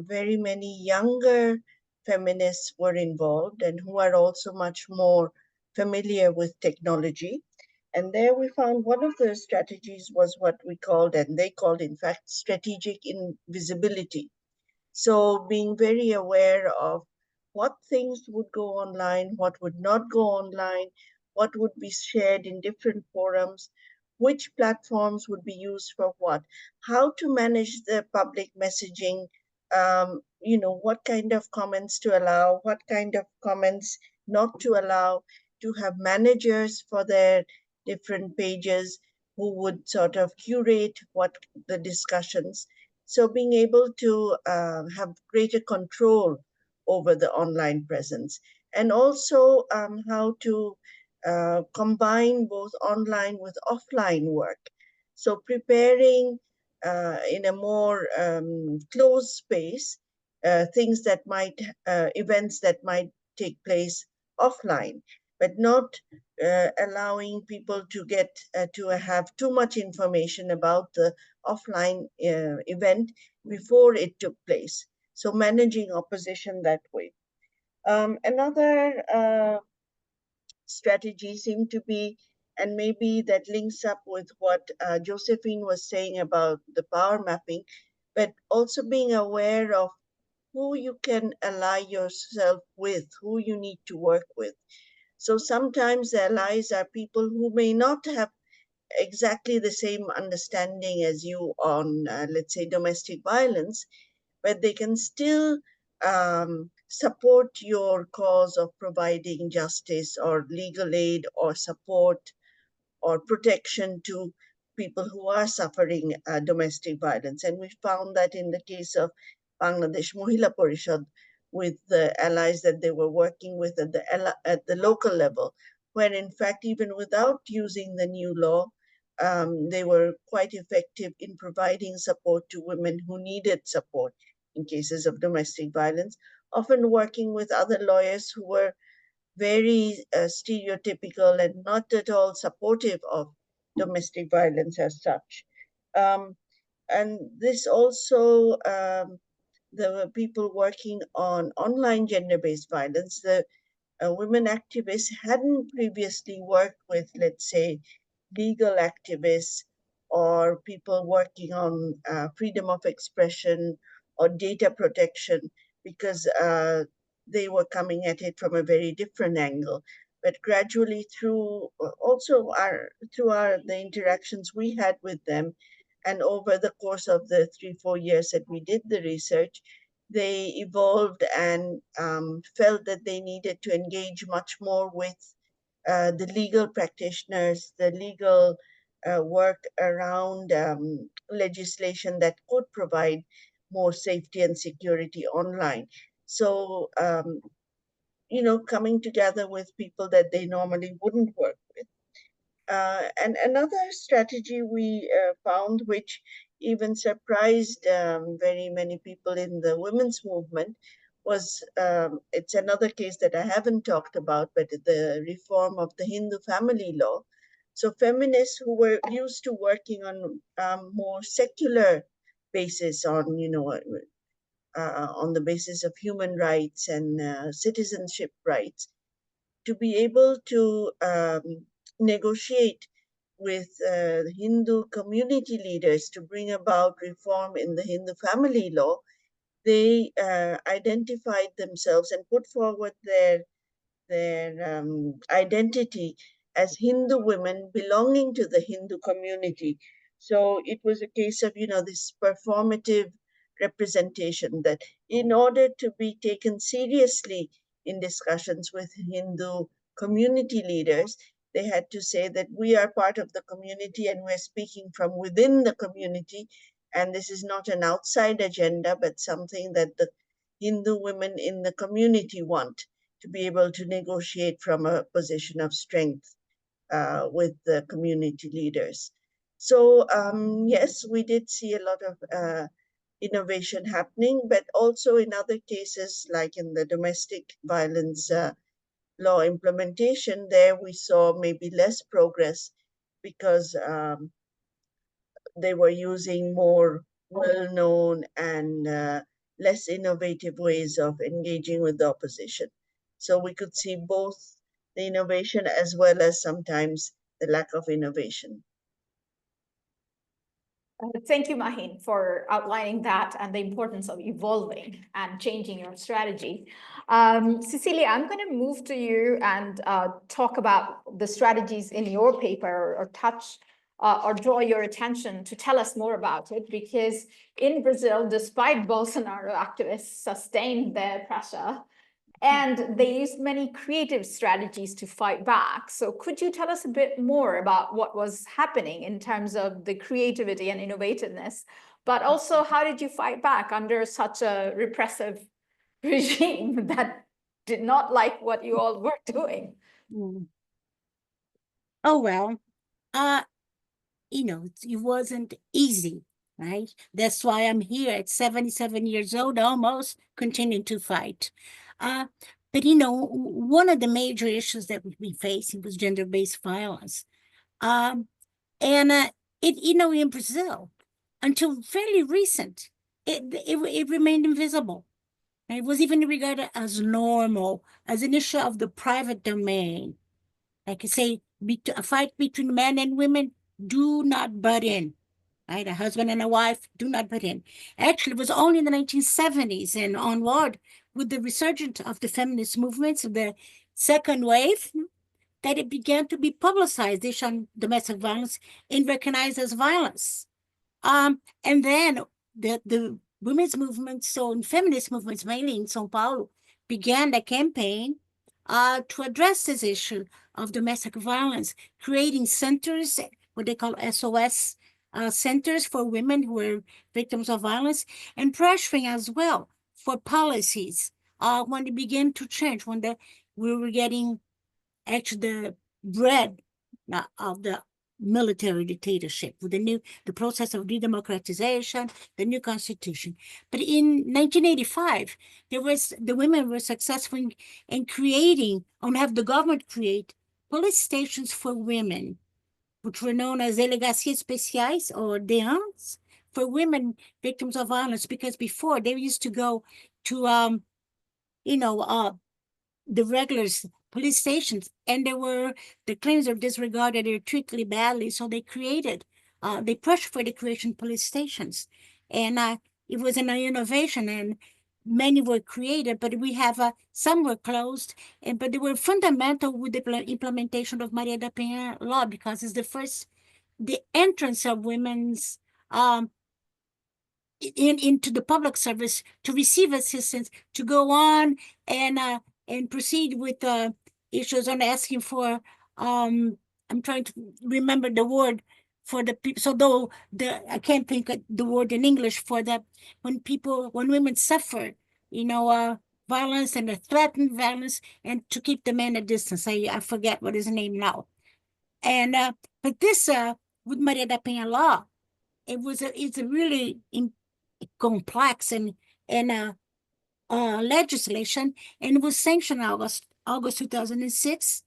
very many younger feminists were involved and who are also much more familiar with technology. And there we found one of the strategies was what we called, and they called, in fact, strategic invisibility. So being very aware of what things would go online, what would not go online, what would be shared in different forums, which platforms would be used for what, how to manage the public messaging, what kind of comments to allow, what kind of comments not to allow, to have managers for their different pages who would sort of curate what the discussions. So being able to have greater control over the online presence, and also how to combine both online with offline work. So preparing in a more closed space things that might, events that might take place offline, but not allowing people to get to have too much information about the offline event before it took place. So managing opposition that way. Another strategy seemed to be, and maybe that links up with what Josephine was saying about the power mapping, but also being aware of who you can ally yourself with, who you need to work with. So sometimes the allies are people who may not have exactly the same understanding as you on, let's say, domestic violence, but they can still support your cause of providing justice or legal aid or support or protection to people who are suffering domestic violence. And we found that in the case of Bangladesh Mohila Parishad, with the allies that they were working with at the local level, where in fact, even without using the new law, they were quite effective in providing support to women who needed support in cases of domestic violence, often working with other lawyers who were very stereotypical and not at all supportive of domestic violence as such. And this also, the people working on online gender-based violence, the women activists hadn't previously worked with, let's say, legal activists or people working on freedom of expression or data protection, because they were coming at it from a very different angle. But gradually, through also the interactions we had with them, and over the course of the 3-4 years that we did the research, they evolved and felt that they needed to engage much more with the legal practitioners, the legal work around legislation that could provide more safety and security online. So, coming together with people that they normally wouldn't work with. And another strategy we found, which even surprised very many people in the women's movement, was it's another case that I haven't talked about, but the reform of the Hindu family law. So feminists who were used to working on more secular basis on, on the basis of human rights and citizenship rights, to be able to negotiate with Hindu community leaders to bring about reform in the Hindu family law. They identified themselves and put forward their identity as Hindu women belonging to the Hindu community. So it was a case of, this performative representation that in order to be taken seriously in discussions with Hindu community leaders, they had to say that we are part of the community and we're speaking from within the community. And this is not an outside agenda, but something that the Hindu women in the community want, to be able to negotiate from a position of strength with the community leaders. So yes, we did see a lot of innovation happening, but also in other cases, like in the domestic violence law implementation, there we saw maybe less progress because they were using more well-known and less innovative ways of engaging with the opposition. So we could see both the innovation as well as sometimes the lack of innovation. Thank you, Mahin, for outlining that and the importance of evolving and changing your strategy. Cecilia, I'm going to move to you and talk about the strategies in your paper, or touch or draw your attention to tell us more about it, because in Brazil, despite Bolsonaro activists sustained their pressure, and they used many creative strategies to fight back. So could you tell us a bit more about what was happening in terms of the creativity and innovativeness, but also how did you fight back under such a repressive regime that did not like what you all were doing? Oh, well, it wasn't easy, right? That's why I'm here at 77 years old, almost continuing to fight. But one of the major issues that we've been facing was gender-based violence. And in Brazil, until fairly recent, it remained invisible. And it was even regarded as normal, as an issue of the private domain. Like I say, a fight between men and women, do not butt in. Right? A husband and a wife, do not butt in. Actually, it was only in the 1970s and onward, with the resurgence of the feminist movements, the second wave, that it began to be publicized, the issue on domestic violence, and recognized as violence. And then the women's movements, so in feminist movements, mainly in São Paulo, began the campaign to address this issue of domestic violence, creating centers, what they call SOS centers for women who were victims of violence, and pressuring as well for policies when it began to change, when we were getting actually the bread of the military dictatorship, with the process of redemocratization, the new constitution. But in 1985, the women were successful in creating, and have the government create, police stations for women, which were known as delegacias especiais, or DEANs, for women victims of violence, because before they used to go to the regular police stations, and the claims are disregarded, they're treated badly, so they pushed for the creation of police stations. And it was an innovation, and many were created, but we have some were closed, but they were fundamental with the implementation of Maria da Penha law, because it's the entrance of women's into the public service, to receive assistance, to go on and proceed with issues on asking for, I'm trying to remember the word for the people, so though I can't think of the word in English for that, when women suffer, violence and threatened violence, and to keep the men at distance. I forget what his name now. And but this with Maria da Penha law, it's a really complex and legislation, and it was sanctioned August 2006.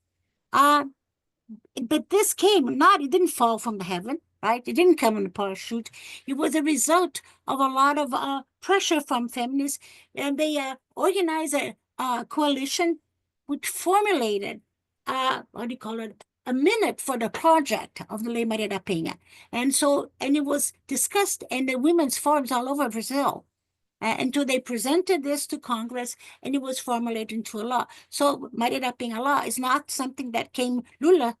But this it didn't fall from the heaven. right? It didn't come in a parachute. It was a result of a lot of pressure from feminists, and they organized a coalition which formulated, what do you call it, a minute for the project of the Lei Maria da Penha. And it was discussed in the women's forums all over Brazil until they presented this to Congress, and it was formulated into a law. So Maria da Penha law is not something that came, Lula,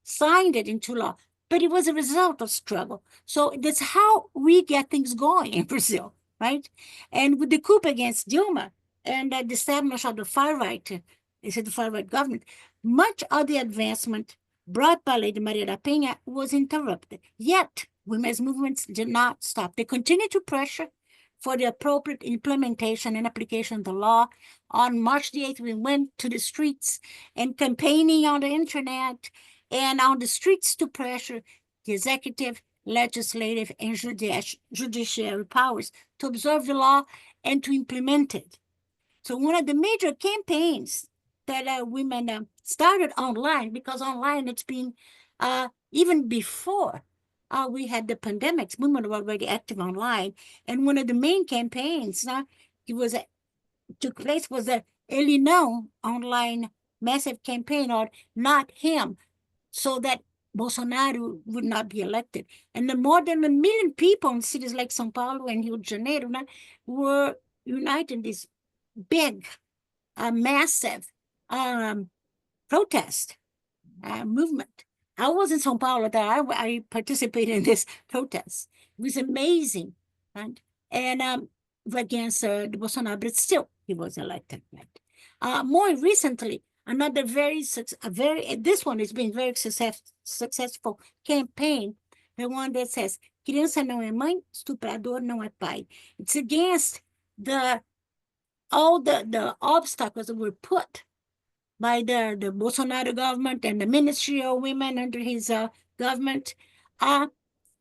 signed it into law, but it was a result of struggle. So that's how we get things going in Brazil, right? And with the coup against Dilma and the establishment of the far-right, the far-right government, much of the advancement brought by Lady Maria da Penha was interrupted. Yet, women's movements did not stop. They continued to pressure for the appropriate implementation and application of the law. On March the 8th, we went to the streets and campaigning on the internet and on the streets to pressure the executive, legislative, and judiciary powers to observe the law and to implement it. So one of the major campaigns that women started online, because online it's been, even before we had the pandemics, women were already active online. And one of the main campaigns took place was the Ele Não online massive campaign, or Not Him, so that Bolsonaro would not be elected. And the more than 1 million people in cities like São Paulo and Rio de Janeiro were united in this big, massive protest movement. I was in São Paulo that I participated in this protest. It was amazing, right? And against the Bolsonaro, but still he was elected. Right? More recently, another this one has been very successful campaign, the one that says, criança não é mãe, estuprador não é pai. It's against all the obstacles that were put by the Bolsonaro government and the Ministry of Women under his government,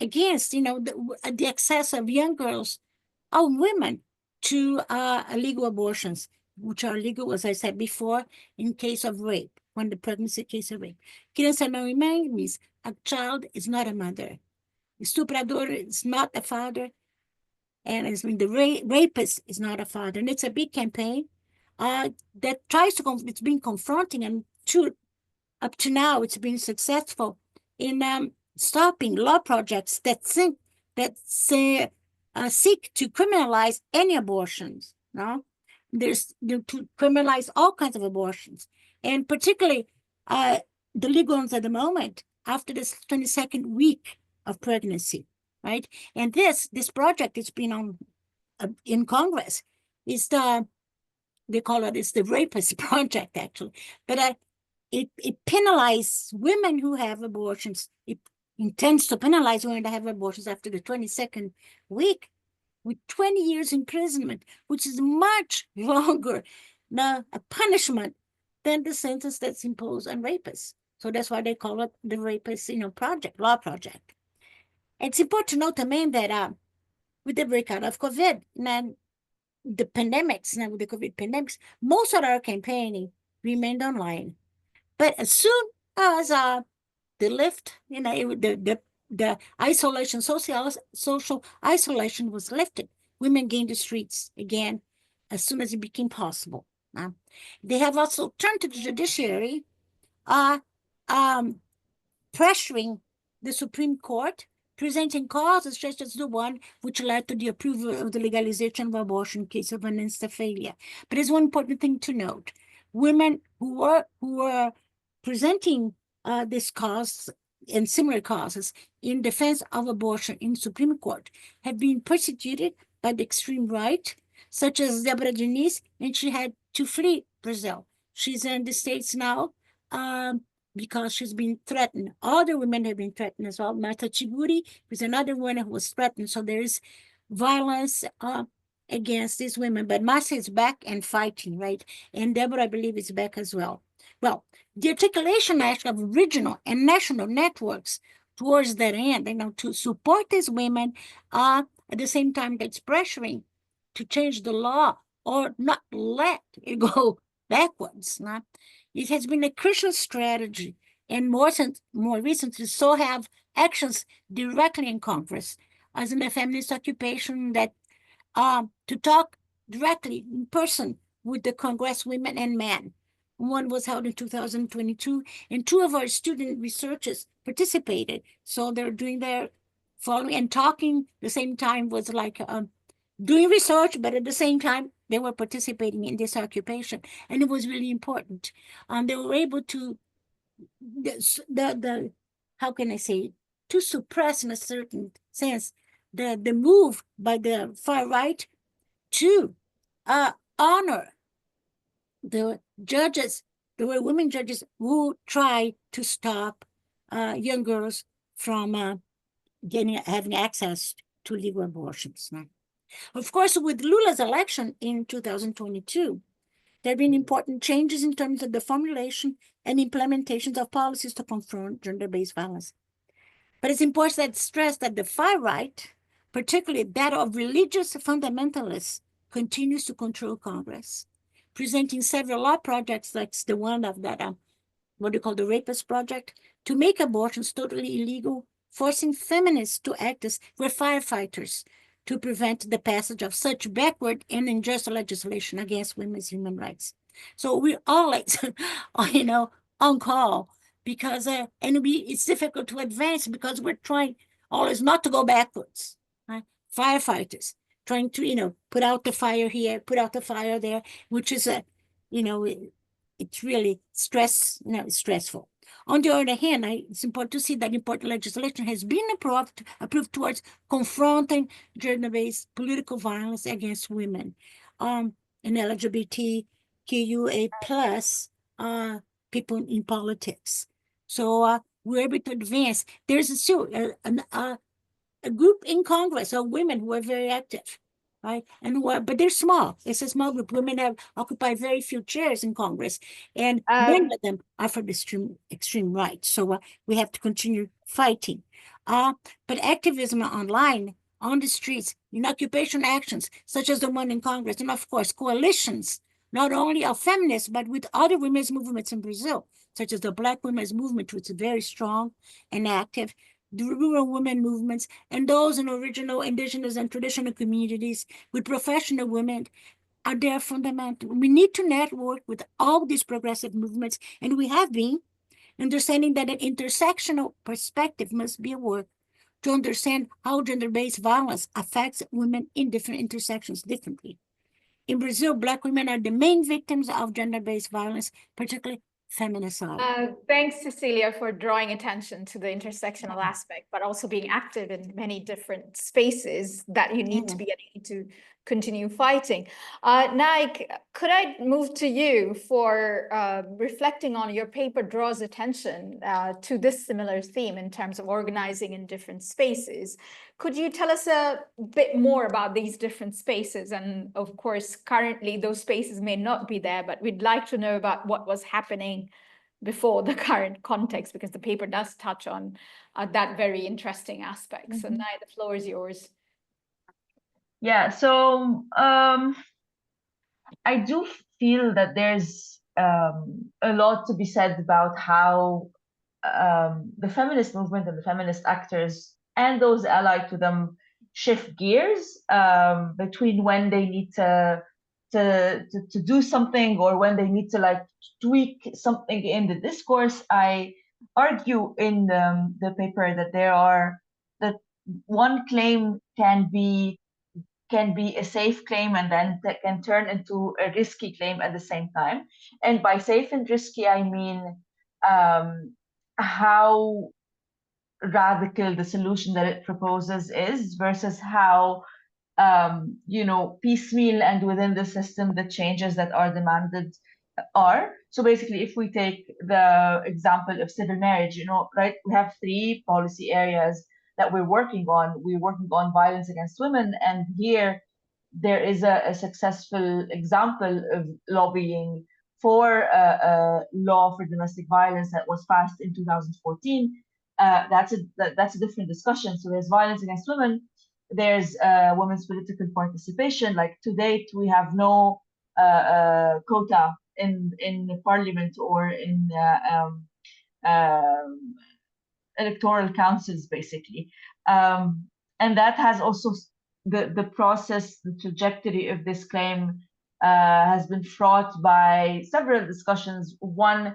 against the access of young girls, of women, to legal abortions, which are legal, as I said before, in case of rape, when the pregnancy case of rape. Criança não é mãe means a child is not a mother. Estuprador is not a father, and the rapist is not a father. And it's a big campaign that tries to, it's been confronting, and up to now, it's been successful in stopping law projects that seek to criminalize any abortions. No, to criminalize all kinds of abortions, and particularly the legal ones at the moment after this 22nd week of pregnancy, right? And this project has been on in Congress. It's they call it's the rapist project, actually, but it penalizes women who have abortions. It intends to penalize women that have abortions after the 22nd week with 20 years imprisonment, which is much longer a punishment than the sentence that's imposed on rapists. So that's why they call it the rapist, law project. It's important to note também that with the breakout of COVID, the pandemics, with the COVID pandemics, most of our campaigning remained online. But as soon as the lift, the isolation, social isolation was lifted, women gained the streets again as soon as it became possible. They have also turned to the judiciary, pressuring the Supreme Court, presenting causes such as the one which led to the approval of the legalization of abortion in case of an Westphalia. But there's one important thing to note. Women who were presenting this cause and similar causes in defense of abortion in Supreme Court have been persecuted by the extreme right, such as Deborah Diniz, and she had to flee Brazil. She's in the States now because she's been threatened. Other women have been threatened as well. Martha Tiburi is another one who was threatened. So there is violence against these women. But Martha is back and fighting, right? And Deborah, I believe, is back as well. Well, the articulation actually of regional and national networks towards that end, to support these women, at the same time that's pressuring to change the law or not let it go backwards. It has been a crucial strategy, and more recently, so have actions directly in Congress, as in the feminist occupation, that to talk directly in person with the Congresswomen and men. One was held in 2022, and 2 of our student researchers participated. So they're doing their following and talking. The same time was like doing research, but at the same time, they were participating in this occupation. And it was really important. They were able to, how can I say, to suppress in a certain sense, the move by the far right to honor the judges, there were women judges who tried to stop young girls from having access to legal abortions. Of course, with Lula's election in 2022, there have been important changes in terms of the formulation and implementations of policies to confront gender-based violence. But it's important to stress that the far right, particularly that of religious fundamentalists, continues to control Congress, presenting several law projects like the one of that, what do you call the Rapist Project, to make abortions totally illegal, forcing feminists to act as firefighters to prevent the passage of such backward and unjust legislation against women's human rights. So we're always, on call because, it's difficult to advance because we're trying always not to go backwards. Right? Firefighters trying to, put out the fire here, put out the fire there, which is it's really stressful. On the other hand, it's important to see that important legislation has been approved towards confronting gender-based political violence against women, and LGBTQIA plus people in politics. So we're able to advance. There's still a group in Congress of women who are very active, right? And but they're small. It's a small group. Women have occupied very few chairs in Congress, and many of them are from the extreme right. So we have to continue fighting. But activism online, on the streets, in occupation actions, such as the one in Congress, and of course, coalitions, not only of feminists, but with other women's movements in Brazil, such as the Black Women's Movement, which is very strong and active, the rural women movements, and those in original, indigenous, and traditional communities with professional women are there fundamental. We need to network with all these progressive movements, and we have been, understanding that an intersectional perspective must be at work to understand how gender-based violence affects women in different intersections differently. In Brazil, Black women are the main victims of gender-based violence, particularly feminicide. Thanks, Cecilia, for drawing attention to the intersectional aspect, but also being active in many different spaces that you need to be able to continue fighting. Naik, could I move to you for reflecting on your paper draws attention to this similar theme in terms of organizing in different spaces. Could you tell us a bit more about these different spaces? And of course, currently those spaces may not be there, but we'd like to know about what was happening before the current context, because the paper does touch on that very interesting aspect. So Nai, the floor is yours. Yeah, so I do feel that there's a lot to be said about how the feminist movement and the feminist actors and those allied to them shift gears between when they need to do something or when they need to like tweak something in the discourse. I argue in the paper that one claim can be a safe claim and then that can turn into a risky claim at the same time. And by safe and risky, I mean how radical the solution that it proposes is versus how piecemeal and within the system the changes that are demanded are. So basically, if we take the example of civil marriage, right, we have 3 policy areas that we're working on. We're working on violence against women, and here there is a successful example of lobbying for a law for domestic violence that was passed in 2014. That's a different discussion. So there's violence against women. There's women's political participation. Like to date, we have no quota in parliament or in electoral councils, basically. And that has also the process, the trajectory of this claim has been fraught by several discussions. One,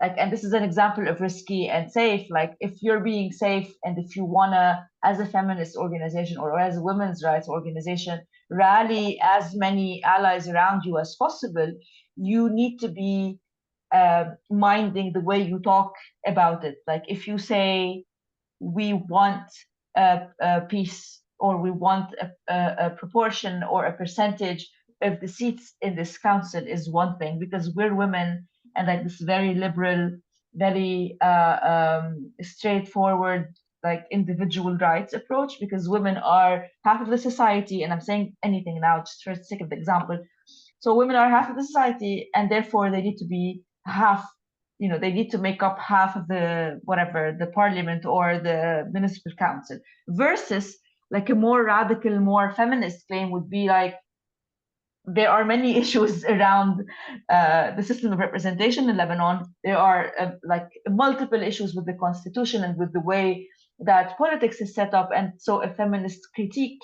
like, and this is an example of risky and safe, like if you're being safe and if you wanna, as a feminist organization or as a women's rights organization, rally as many allies around you as possible, you need to be minding the way you talk about it. Like if you say, we want a peace, or we want a proportion or a percentage of the seats in this council, is one thing, because we're women, and like this very liberal, very straightforward, like individual rights approach, because women are half of the society, and I'm saying anything now just for the sake of the example. So women are half of the society, and therefore they need to be half, you know, they need to make up half of the whatever, the parliament or the municipal council. Versus like a more radical, more feminist claim would be like, there are many issues around the system of representation in Lebanon. There are like multiple issues with the constitution and with the way that politics is set up. And so a feminist critique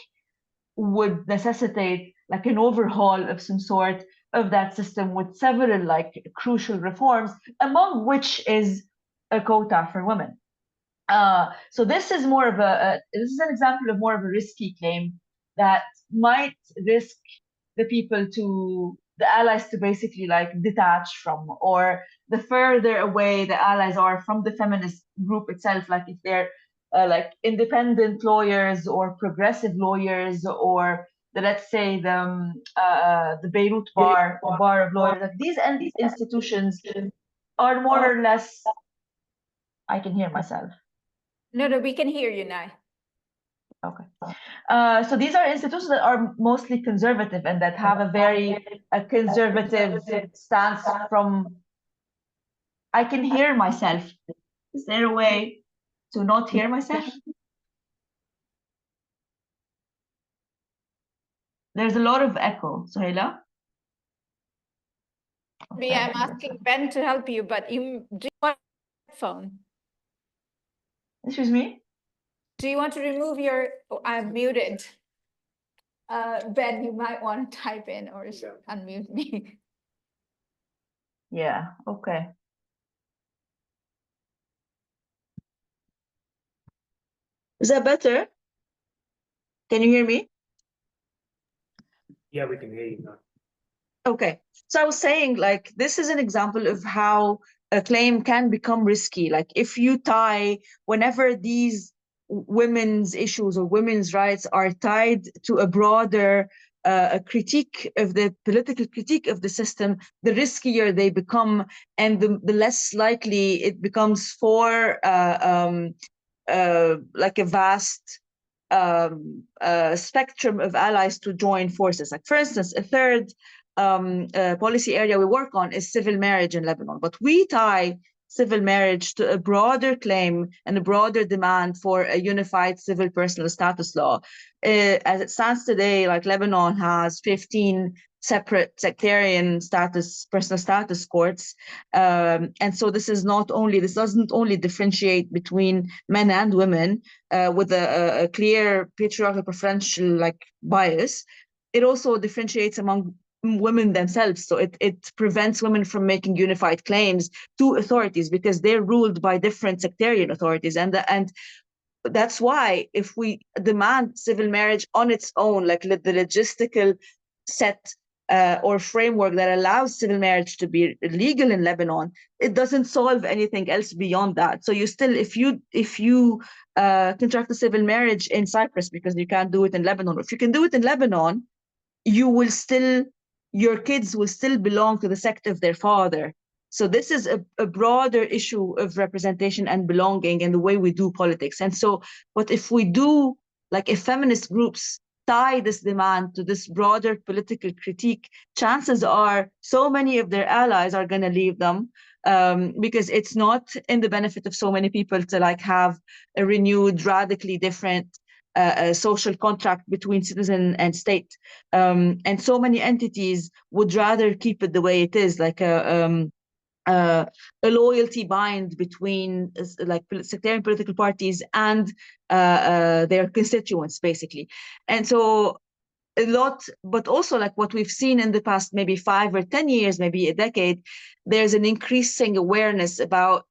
would necessitate like an overhaul of some sort of that system, with several like crucial reforms, among which is a quota for women. So this is more of this is an example of more of a risky claim that might risk the people to, the allies to basically like detach from, or the further away the allies are from the feminist group itself, like if they're like independent lawyers or progressive lawyers, or let's say the Beirut bar, the bar of lawyers, like these institutions are more or less, I can hear myself. No, we can hear you now. Okay. So these are institutions that are mostly conservative and that have a very conservative stance from, I can hear myself. Is there a way to not hear myself? There's a lot of echo, Sohaila. Okay. I'm asking Ben to help you, but you do you want a phone? Excuse me? Do you want to remove your, oh, I'm muted. Ben, you might want to type in or unmute me. Yeah, okay. Is that better? Can you hear me? Yeah, we can hear you now. Okay, so I was saying, like, this is an example of how a claim can become risky. Like, if you tie, whenever these women's issues or women's rights are tied to a broader a critique of the political critique of the system, the riskier they become, and the less likely it becomes for like a vast spectrum of allies to join forces. Like, for instance, a third policy area we work on is civil marriage in Lebanon, but we tie civil marriage to a broader claim and a broader demand for a unified civil personal status law. As it stands today, like, Lebanon has 15 separate sectarian status, personal status courts. And so this doesn't only differentiate between men and women with a clear patriarchal preferential like bias. It also differentiates among women themselves. So it prevents women from making unified claims to authorities because they're ruled by different sectarian authorities. And that's why if we demand civil marriage on its own, like the logistical set or framework that allows civil marriage to be legal in Lebanon, it doesn't solve anything else beyond that. So you still, if you contract a civil marriage in Cyprus because you can't do it in Lebanon, or if you can do it in Lebanon, your kids will still belong to the sect of their father. So this is a broader issue of representation and belonging and the way we do politics. And so, but if we do, like, if feminist groups tie this demand to this broader political critique, chances are so many of their allies are going to leave them because it's not in the benefit of so many people to like have a renewed, radically different a social contract between citizen and state, and so many entities would rather keep it the way it is, like a loyalty bind between like sectarian political parties and their constituents, basically. And so a lot, but also like what we've seen in the past maybe 5 or 10 years, maybe a decade, there's an increasing awareness about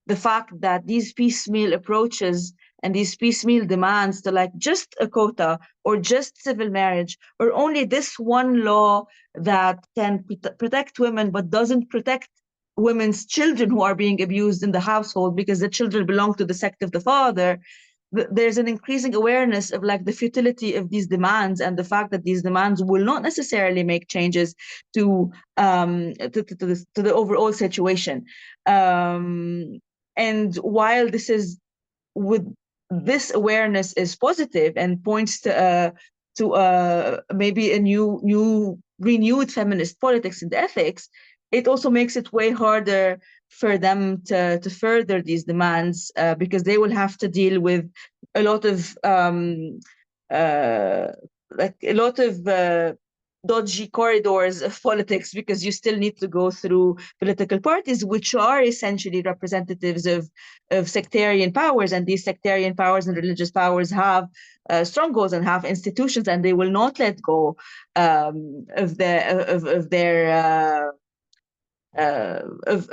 the fact that these piecemeal approaches and these piecemeal demands to like just a quota or just civil marriage or only this one law that can protect women but doesn't protect women's children who are being abused in the household because the children belong to the sect of the father. There's an increasing awareness of like the futility of these demands and the fact that these demands will not necessarily make changes to the overall situation. And while this awareness is positive and points to maybe a new renewed feminist politics and ethics, it also makes it way harder for them to further these demands because they will have to deal with a lot of dodgy corridors of politics, because you still need to go through political parties which are essentially representatives of sectarian powers, and these sectarian powers and religious powers have strongholds and have institutions, and they will not let go of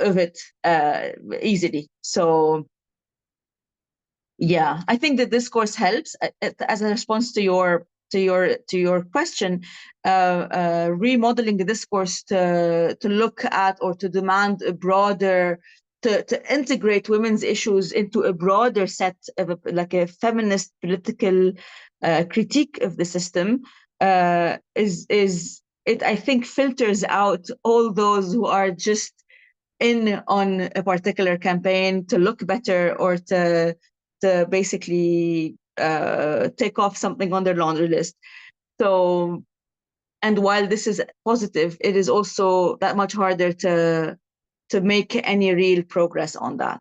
it easily. So yeah, I think the discourse helps as a response to your question, remodeling the discourse to look at or to demand a broader, to integrate women's issues into a broader set of like a feminist political critique of the system it I think filters out all those who are just in on a particular campaign to look better or to basically take off something on their laundry list. So, and while this is positive, it is also that much harder to make any real progress on that.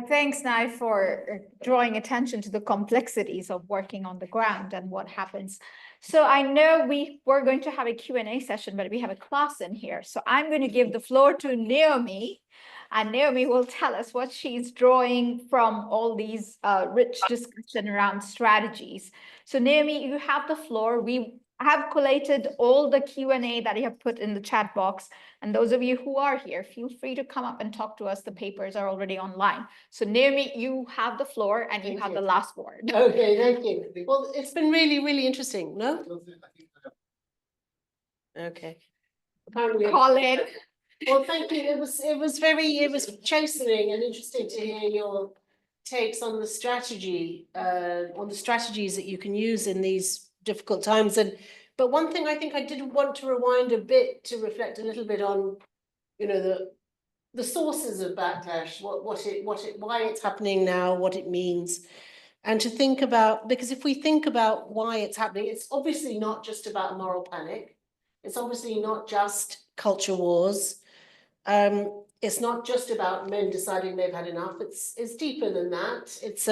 Thanks, Nai, for drawing attention to the complexities of working on the ground and what happens. So I know we were going to have a Q&A session, but we have a class in here. So I'm going to give the floor to Naomi, and Naomi will tell us what she's drawing from all these rich discussion around strategies. So Naomi, you have the floor. We have collated all the Q&A that you have put in the chat box. And those of you who are here, feel free to come up and talk to us. The papers are already online. So Naomi, you have the floor and you have the last word. Okay, thank you. Well, it's been really, really interesting, no? Okay. Colin. Well, thank you. It was chastening and interesting to hear your takes on the strategies that you can use in these difficult times. But one thing I think I did want to rewind a bit to reflect a little bit on, the sources of backlash, why it's happening now, what it means, and to think about, because if we think about why it's happening, it's obviously not just about moral panic. It's obviously not just culture wars. It's not just about men deciding they've had enough. It's deeper than that. It's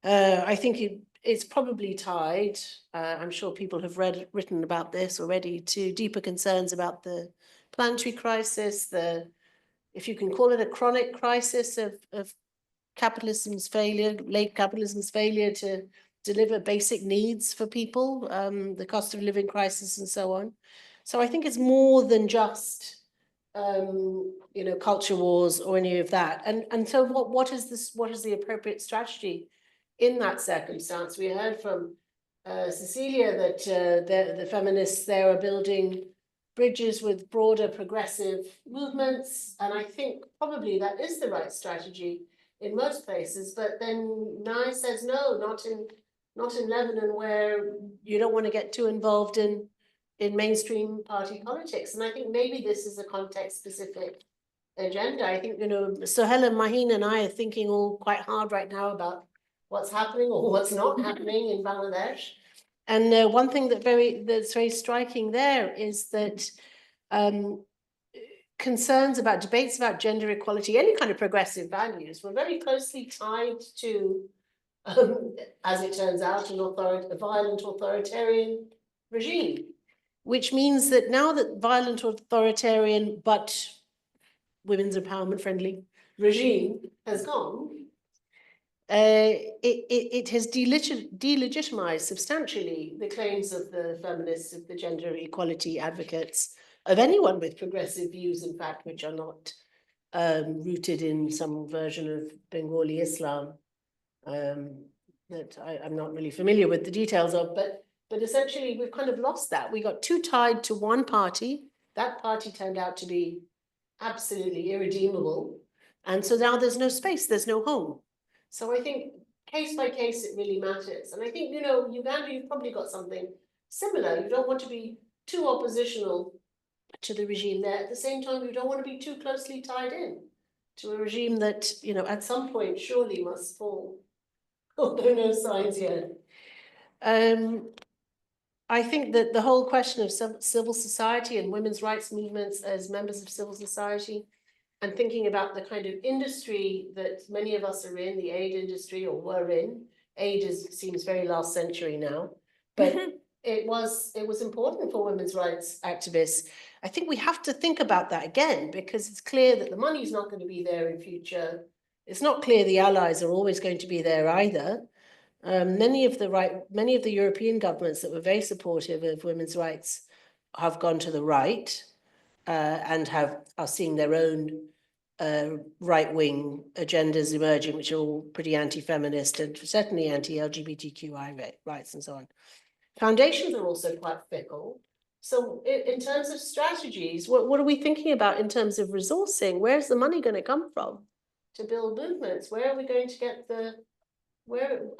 I think it's probably tied, I'm sure people have written about this already, to deeper concerns about the planetary crisis, if you can call it a chronic crisis of capitalism's failure, late capitalism's failure to deliver basic needs for people, the cost of living crisis and so on. So I think it's more than just culture wars or any of that. And so what is the appropriate strategy in that circumstance? We heard from Cecilia that the feminists there are building bridges with broader progressive movements, and I think probably that is the right strategy in most places. But then Nai says no, not in Lebanon, where you don't want to get too involved in mainstream party politics. And I think maybe this is a context-specific agenda. I think Sohela, Maheen, and I are thinking all quite hard right now about what's happening or what's not happening in Bangladesh. And one thing that's very striking there is that debates about gender equality, any kind of progressive values, were very closely tied to, as it turns out, a violent authoritarian regime, which means that now that violent authoritarian but women's empowerment friendly regime has gone, it has delegitimized substantially the claims of the feminists, of the gender equality advocates, of anyone with progressive views, in fact, which are not rooted in some version of Bengali Islam that I'm not really familiar with the details of, but essentially we've kind of lost that. We got too tied to one party. That party turned out to be absolutely irredeemable. And so now there's no space, there's no home. So I think case by case, it really matters. And I think, you know, Uganda, you've probably got something similar. You don't want to be too oppositional to the regime there. At the same time, you don't want to be too closely tied in to a regime that, you know, at some point surely must fall. Although no signs yet. I think that the whole question of civil society and women's rights movements as members of civil society, and thinking about the kind of industry that many of us are in, the aid industry or were in. Aid seems very last century now, but it was important for women's rights activists. I think we have to think about that again, because it's clear that the money's not going to be there in future. It's not clear the allies are always going to be there either. Many of the European governments that were very supportive of women's rights have gone to the right and are seeing their own right-wing agendas emerging, which are all pretty anti-feminist and certainly anti-LGBTQI rights and so on. Foundations are also quite fickle. So in terms of strategies, what are we thinking about in terms of resourcing? Where's the money going to come from to build movements? Where are we going to get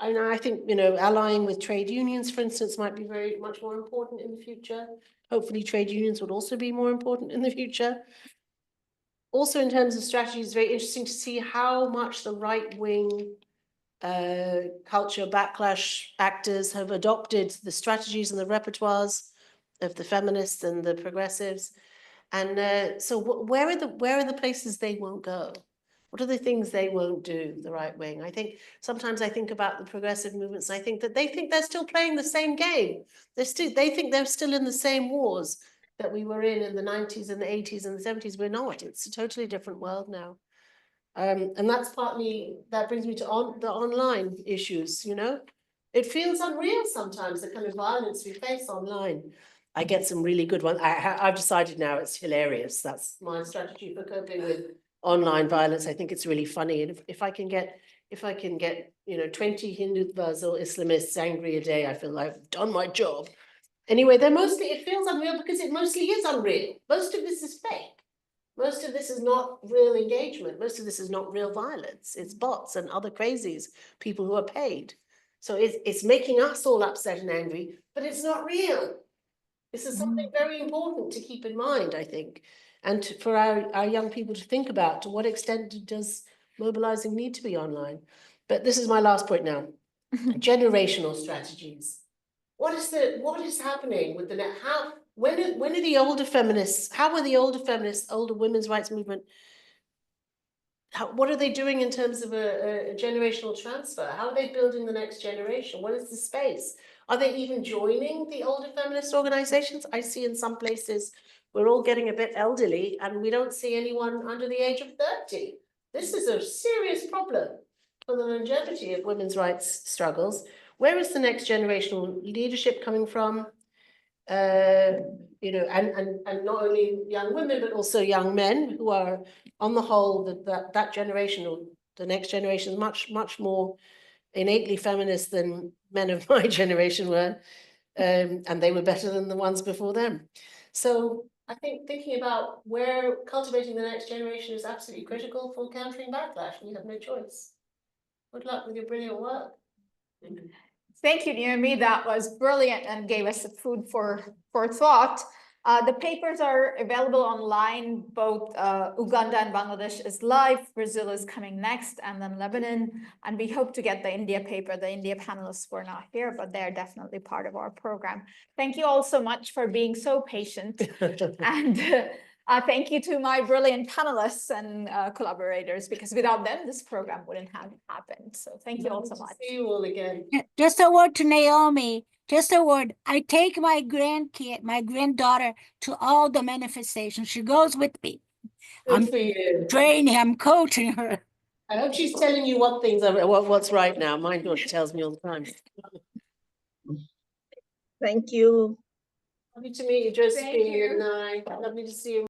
I think, you know, allying with trade unions, for instance, might be very much more important in the future. Hopefully trade unions would also be more important in the future. Also, in terms of strategy, it's very interesting to see how much the right-wing culture backlash actors have adopted the strategies and the repertoires of the feminists and the progressives. And so where are the places they won't go? What are the things they won't do, the right wing? I think sometimes I think about the progressive movements, and I think that they think they're still playing the same game. They think they're still in the same wars that we were in the 90s and the 80s and the 70s. We're not. It's a totally different world now. And that's partly, that brings me to the online issues, you know? It feels unreal sometimes, the kind of violence we face online. I get some really good ones. I've decided now it's hilarious. That's my strategy for coping with online violence. I think it's really funny. And if I can get, you know, 20 Hindutva or Islamists angry a day, I feel like I've done my job. Anyway, it feels unreal because it mostly is unreal. Most of this is fake. Most of this is not real engagement. Most of this is not real violence. It's bots and other crazies, people who are paid. So it's making us all upset and angry, but it's not real. This is something very important to keep in mind, I think, and for our young people to think about, to what extent does mobilizing need to be online? But this is my last point now. Generational strategies. What is happening with the net? When are the older feminists, how are the older feminists, older women's rights movement, what are they doing in terms of a generational transfer? How are they building the next generation? What is the space? Are they even joining the older feminist organizations? I see in some places we're all getting a bit elderly and we don't see anyone under the age of 30. This is a serious problem for the longevity of women's rights struggles. Where is the next generational leadership coming from? You know, and not only young women, but also young men who are, on the whole, that generation or the next generation is much more innately feminist than men of my generation were, and they were better than the ones before them. So I think thinking about where cultivating the next generation is absolutely critical for countering backlash. We have no choice. Good luck with your brilliant work. Thank you, Naomi. That was brilliant and gave us a food for thought. The papers are available online. Both Uganda and Bangladesh is live. Brazil is coming next, and then Lebanon. And we hope to get the India paper. The India panelists were not here, but they're definitely part of our program. Thank you all so much for being so patient. And thank you to my brilliant panelists and collaborators, because without them, this program wouldn't have happened. So thank you all so much. See you all again. Just a word to Naomi. Just a word. I take my granddaughter, to all the manifestations. She goes with me. I'm Good for you. training, I'm coaching her. I hope she's telling you what things are what's right now. My daughter tells me all the time. Thank you. Lovely to meet you, Josephine. Thank you. Good night. Lovely to see you.